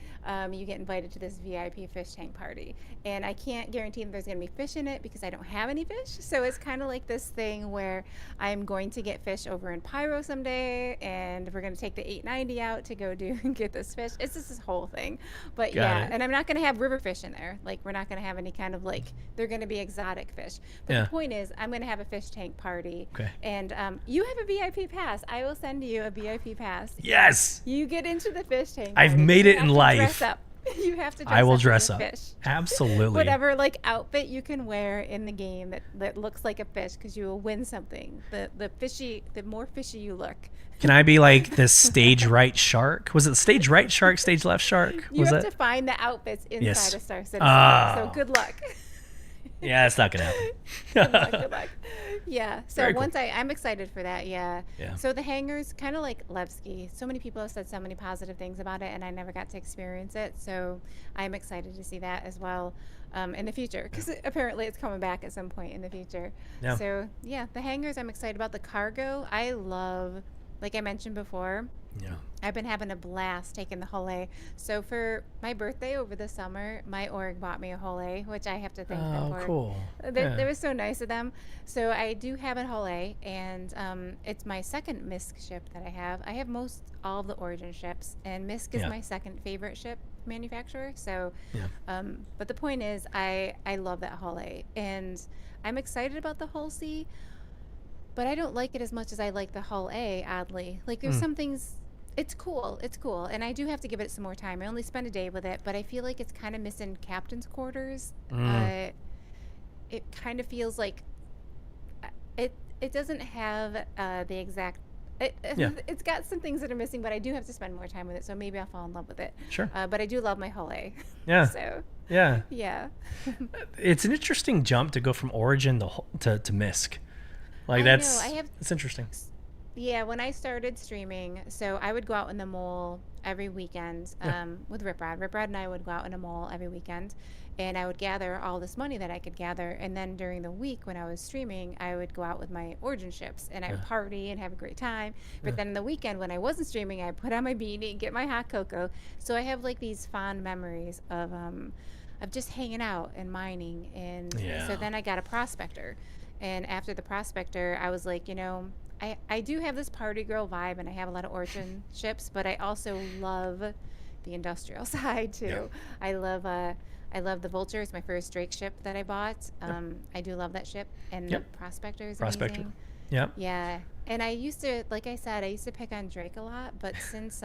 you get invited to this VIP fish tank party. And I can't guarantee that there's going to be fish in it because I don't have any fish. So it's kind of like this thing where I'm going to get fish over in Pyro someday, and we're going to take the 890 out to go do and get this fish. It's just this whole thing. But Got it. and I'm not going to have river fish in there. Like, we're not going to have any kind of they're going to be exotic fish. But the point is, I'm going to have a fish tank party. Okay. And you have a VIP pass. I will send you a VIP pass. Yes. You get into the fish tank. I've made it in life. Dress up. You have to dress up. I will dress up. Fish. Absolutely. Whatever outfit you can wear in the game that looks like a fish, because you will win something. The more fishy you look. Can I be like this stage right shark? Was it stage right shark, stage left shark? You have to find the outfits inside of Star Citizen. So good luck. Yeah, it's not gonna happen. Good luck. Yeah. So Very once cool. I'm excited for that. Yeah. Yeah. So the hangars, kind of like Levski. So many people have said so many positive things about it, and I never got to experience it. So I'm excited to see that as well in the future, because apparently it's coming back at some point in the future. Yeah. So yeah, the hangars I'm excited about. The cargo, I love. Like I mentioned before. Yeah. I've been having a blast taking the Hole. So for my birthday over the summer, my org bought me a Hole, which I have to thank them for. Oh, cool. They were so nice of them. So I do have a Hole, and it's my second MISC ship that I have. I have all of the Origin ships, and MISC is my second favorite ship manufacturer. So, but the point is, I love that Hole, and I'm excited about the Hull C, but I don't like it as much as I like the Hull A, oddly. Like, there's some things. It's cool, and I do have to give it some more time. I only spent a day with it, but I feel like it's kind of missing captain's quarters. It kind of feels like it doesn't have the exact. It's got some things that are missing, but I do have to spend more time with it, so maybe I'll fall in love with it. Sure. But I do love my Hull A. Yeah. So. Yeah. Yeah. It's an interesting jump to go from Origin to MISC. Like it's interesting. Yeah, when I started streaming, so I would go out in the mall every weekend with Riprod. Riprod and I would go out in a mall every weekend, and I would gather all this money that I could gather. And then during the week when I was streaming, I would go out with my Origin ships, and I would party and have a great time. But then the weekend when I wasn't streaming, I'd put on my beanie, get my hot cocoa. So I have these fond memories of just hanging out and mining. And so then I got a Prospector. And after the Prospector, I was like, I do have this party girl vibe, and I have a lot of Origin ships, but I also love the industrial side too. Yeah. I love the Vulture. It's my first Drake ship that I bought. I do love that ship, and the Prospector is amazing. Yep. Yeah. And I used to, like I said, I used to pick on Drake a lot, but since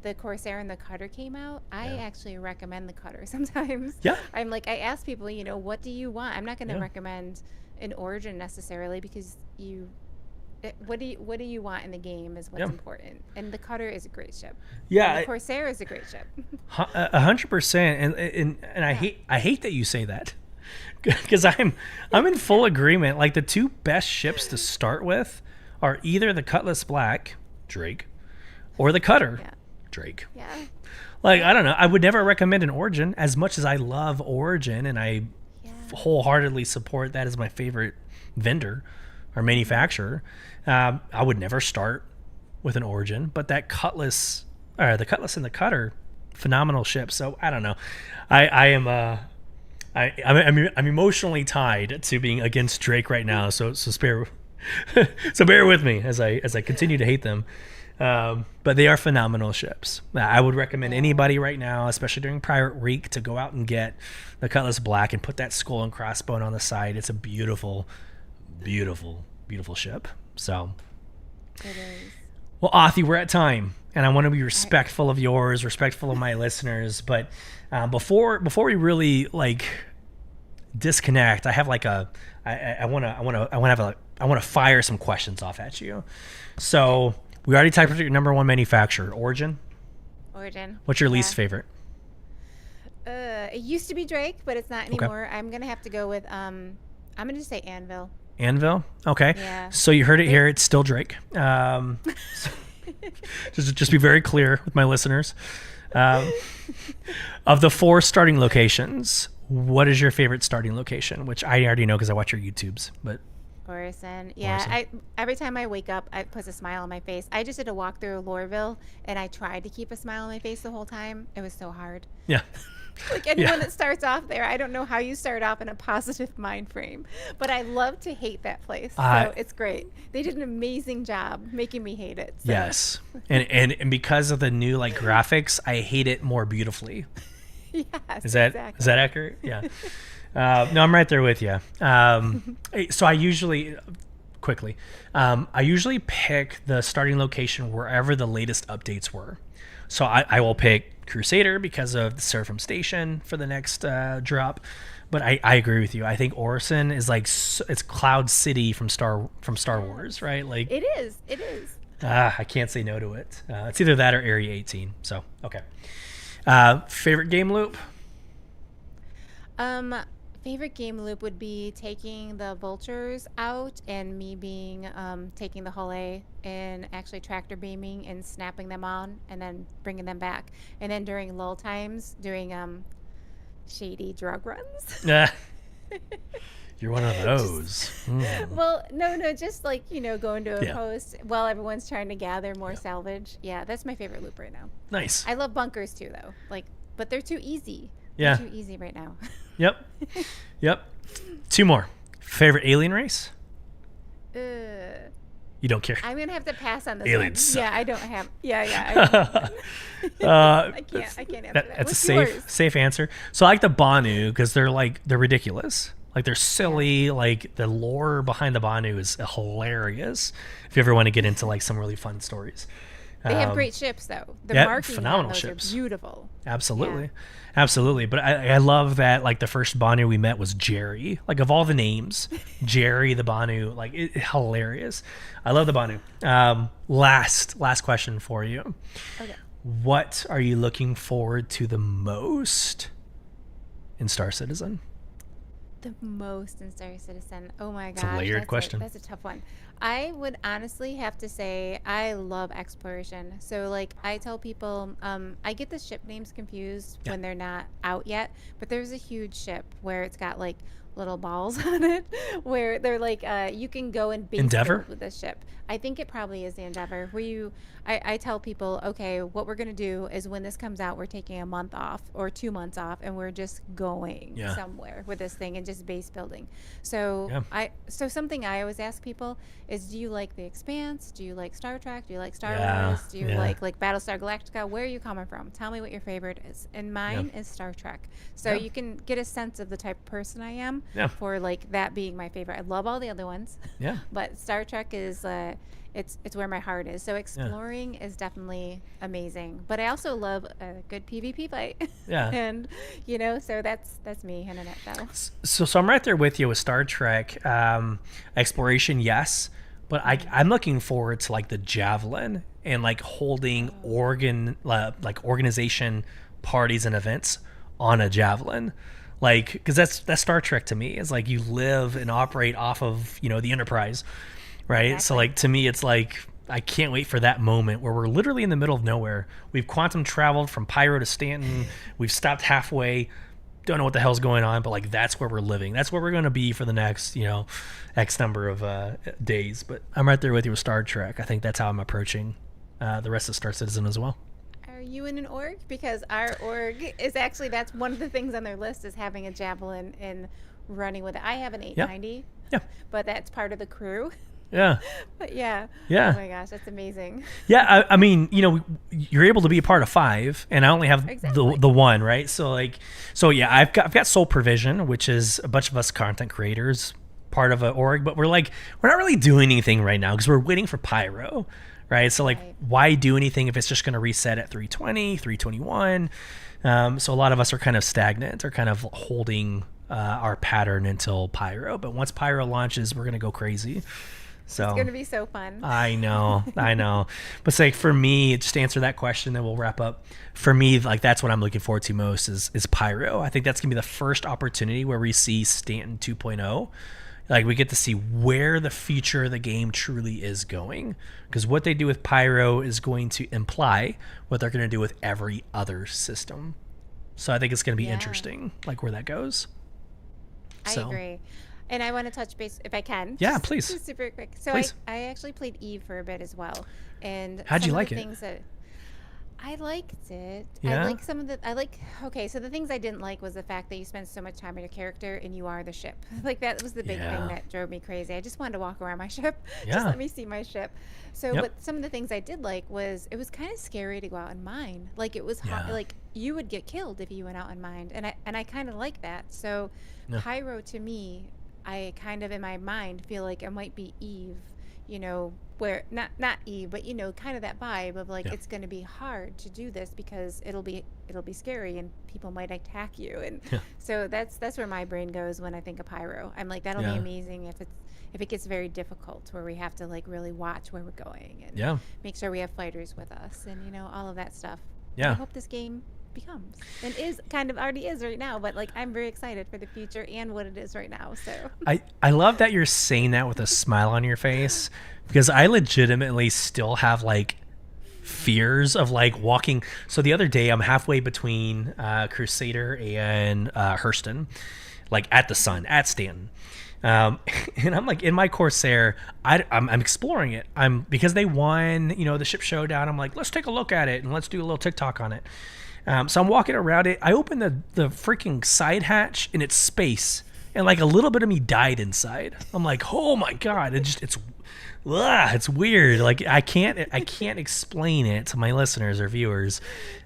the Corsair and the Cutter came out, I actually recommend the Cutter sometimes. Yeah. I'm like, I ask people, what do you want? I'm not going to recommend an Origin necessarily, because what do you want in the game is what's important. And the Cutter is a great ship. Yeah. And the Corsair is a great ship. 100%. And I hate that you say that, because I'm in full agreement. Like, the two best ships to start with are either the Cutlass Black, Drake, or the Cutter, Drake. Yeah. Like, I don't know. I would never recommend an Origin, as much as I love Origin, and I wholeheartedly support that as my favorite vendor or manufacturer. I would never start with an Origin, but that Cutlass, or the Cutlass and the Cutter, phenomenal ships. So I don't know. I'm emotionally tied to being against Drake right now. So bear with me as I continue to hate them. But they are phenomenal ships. I would recommend anybody right now, especially during Pirate Week, to go out and get the Cutlass Black and put that skull and crossbone on the side. It's a beautiful, beautiful, beautiful ship. So, It is. well, Authy, we're at time, and I want to be respectful of yours, respectful of my listeners. But before we really disconnect, I have I want to fire some questions off at you. So. We already typed your number one manufacturer, Origin. Origin. What's your least favorite? It used to be Drake, but it's not anymore. I'm gonna have to go with I'm gonna just say Anvil. Anvil? Okay. Yeah. So you heard it here. It's still Drake. Just be very clear with my listeners. Of the 4 starting locations, what is your favorite starting location? Which I already know because I watch your YouTubes, but. Orison. Yeah, Orison. Every time I wake up, it puts a smile on my face. I just did a walk through Loreville, and I tried to keep a smile on my face the whole time. It was so hard. Yeah. Like anyone that starts off there, I don't know how you start off in a positive mind frame, but I love to hate that place. So it's great. They did an amazing job making me hate it. So. Yes, and because of the new graphics, I hate it more beautifully. Yes. Is that accurate? Yeah. No, I'm right there with you. So I usually pick the starting location wherever the latest updates were. So I will pick Crusader because of the Seraphim Station for the next drop. But I agree with you. I think Orison is it's Cloud City from Star Wars, right? It is. It is. I can't say no to it. It's either that or Area 18. So okay. Favorite game loop? Favorite game loop would be taking the vultures out and me being taking the hull A and actually tractor beaming and snapping them on and then bringing them back. And then during lull times, doing shady drug runs. You're one of those. Well, no, just going to a post while everyone's trying to gather more salvage. Yeah, that's my favorite loop right now. Nice. I love bunkers too, though. But they're too easy. Yeah. They're too easy right now. Yep. 2 more. Favorite alien race? You don't care. I'm gonna have to pass on this. Aliens. One. Yeah, I don't have. Yeah. I can't answer that. That's a safe answer. So I like the Banu because they're ridiculous. They're silly. The lore behind the Banu is hilarious. If you ever want to get into some really fun stories. They have great ships, though. The marketing phenomenal on those ships. are beautiful. Absolutely. But I love that the first Banu we met was Jerry. Of all the names, Jerry the Banu, hilarious. I love the Banu. Last question for you. Okay. What are you looking forward to the most in Star Citizen? The most in Star Citizen. Oh my gosh. It's a layered question. That's a tough one. I would honestly have to say I love exploration. So I tell people, I get the ship names confused when they're not out yet, but there's a huge ship where it's got little balls on it where they're you can go and base Endeavor build with this ship. I think it probably is the Endeavor where I tell people, okay, what we're going to do is when this comes out, we're taking a month off or 2 months off and we're just going somewhere with this thing and just base building. So so something I always ask people is, do you like The Expanse? Do you like Star Trek? Do you like Star Wars? Do you like Battlestar Galactica? Where are you coming from? Tell me what your favorite is. And mine is Star Trek. So you can get a sense of the type of person I am for that being my favorite. I love all the other ones. Yeah. But Star Trek is it's where my heart is. So exploring is definitely amazing. But I also love a good PvP fight. Yeah. And so that's me in a nutshell. So I'm right there with you with Star Trek. Exploration, yes. But I'm looking forward to the Javelin and holding organization parties and events on a Javelin. Because that's Star Trek to me. It's you live and operate off of the Enterprise, right? Exactly. So to me, it's I can't wait for that moment where we're literally in the middle of nowhere. We've quantum traveled from Pyro to Stanton. We've stopped halfway. don't know what the hell's going on, but like that's where we're living. That's where we're going to be for the next, X number of days. But I'm right there with you with Star Trek. I think that's how I'm approaching the rest of Star Citizen as well. Are you in an org? Because our org is actually, that's one of the things on their list, is having a javelin and running with it. I have an 890, but that's part of the crew. Yeah. But yeah. Yeah. Oh my gosh, that's amazing. Yeah, I mean, you're able to be a part of 5, and I only have the 1, right? So yeah, I've got Soul Provision, which is a bunch of us content creators, part of an org, but we're not really doing anything right now because we're waiting for Pyro, right? So why do anything if it's just going to reset at 320, 321? So a lot of us are kind of stagnant or kind of holding our pattern until Pyro. But once Pyro launches, we're going to go crazy. So it's going to be so fun. I know. But for me, just to answer that question, then we'll wrap up. For me, that's what I'm looking forward to most is Pyro. I think that's going to be the first opportunity where we see Stanton 2.0. We get to see where the future of the game truly is going. Because what they do with Pyro is going to imply what they're going to do with every other system. So I think it's going to be interesting, where that goes. I agree. And I want to touch base, if I can. Yeah, please. Just super quick. So I actually played Eve for a bit as well. And how'd you like it? Things that I liked it. Yeah? I like some of the, okay, so the things I didn't like was the fact that you spend so much time on your character and you are the ship. That was the big thing that drove me crazy. I just wanted to walk around my ship. Yeah. Just let me see my ship. So, but some of the things I did like was, it was kind of scary to go out and mine. It was hard, you would get killed if you went out and mined. And I kind of like that. So Pyro to me, I kind of in my mind feel like it might be Eve, where not Eve, but kind of that vibe of it's going to be hard to do this because it'll be scary and people might attack you, and so that's where my brain goes when I think of Pyro. I'm like, that'll be amazing if it gets very difficult where we have to really watch where we're going and make sure we have fighters with us and all of that stuff. I hope this game becomes and is kind of already is right now, but I'm very excited for the future and what it is right now. So I love that you're saying that with a smile on your face, because I legitimately still have fears of walking. So the other day I'm halfway between Crusader and Hurston, at the Sun at Stanton. And I'm in my Corsair, I'm exploring it. Because they won, the ship showdown. I'm let's take a look at it and let's do a little TikTok on it. So I'm walking around it. I open the freaking side hatch and it's space, and a little bit of me died inside. I'm oh my god! It's weird. I can't explain it to my listeners or viewers.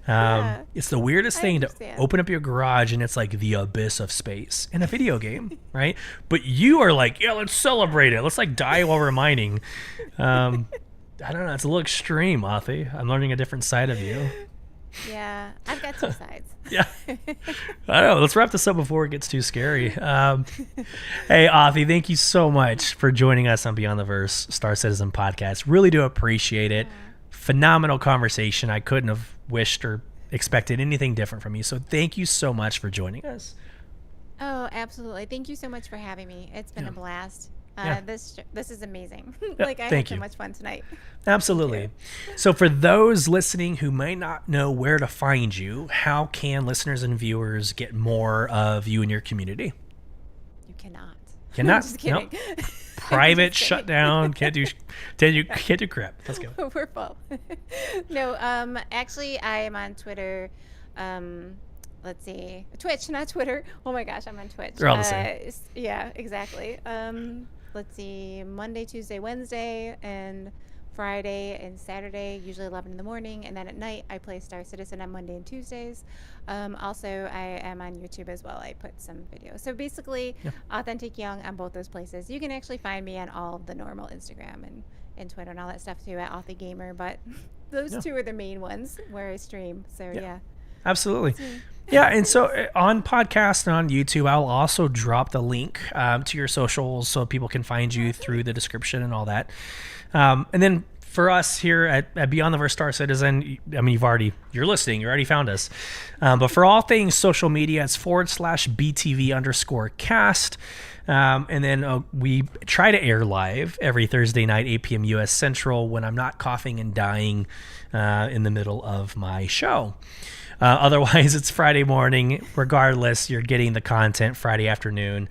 It's the weirdest thing to open up your garage and it's the abyss of space in a video game, right? But you are let's celebrate it. Let's die while we're mining. I don't know. It's a little extreme, Authy. I'm learning a different side of you. Yeah, I've got two sides. Yeah. I know. Let's wrap this up before it gets too scary. Hey, Authy, thank you so much for joining us on Beyond the Verse Star Citizen podcast. Really do appreciate it. Phenomenal conversation. I couldn't have wished or expected anything different from you. So thank you so much for joining us. Oh, absolutely. Thank you so much for having me. It's been a blast. This is amazing. I had so much fun tonight. Absolutely. So for those listening who might not know where to find you, how can listeners and viewers get more of you and your community? You cannot. Cannot? Just kidding. Nope. Private, shut down, can't do crap. Let's go. We're full. No, actually I am on Twitter. Let's see, Twitch, not Twitter. Oh my gosh, I'm on Twitch. They're all the same. Yeah, exactly. Let's see, Monday, Tuesday, Wednesday, and Friday and Saturday, usually 11 in the morning, and then at night I play Star Citizen on Monday and Tuesdays. Also, I am on YouTube as well. I put some videos. So basically, Authentic Young on both those places. You can actually find me on all of the normal Instagram and Twitter and all that stuff too at authygamer, but those two are the main ones where I stream. So yeah. Absolutely. Yeah, and so on podcast and on YouTube, I'll also drop the link to your socials so people can find you through the description and all that. And then for us here at Beyond the Verse Star Citizen, I mean, you're listening, you already found us. But for all things social media, it's /BTV_cast. And then we try to air live every Thursday night, 8 p.m. U.S. Central, when I'm not coughing and dying in the middle of my show. Otherwise, it's Friday morning. Regardless, you're getting the content Friday afternoon.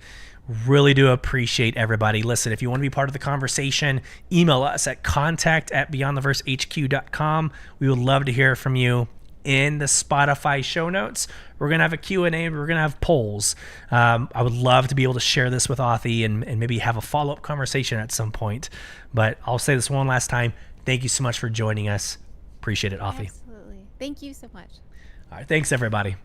Really do appreciate everybody. Listen, if you want to be part of the conversation, email us at contact@beyondtheversehq.com. We would love to hear from you. In the Spotify show notes, we're going to have a Q&A. We're going to have polls. I would love to be able to share this with Authy and maybe have a follow-up conversation at some point. But I'll say this one last time. Thank you so much for joining us. Appreciate it, Authy. Absolutely. Thank you so much. All right. Thanks, everybody.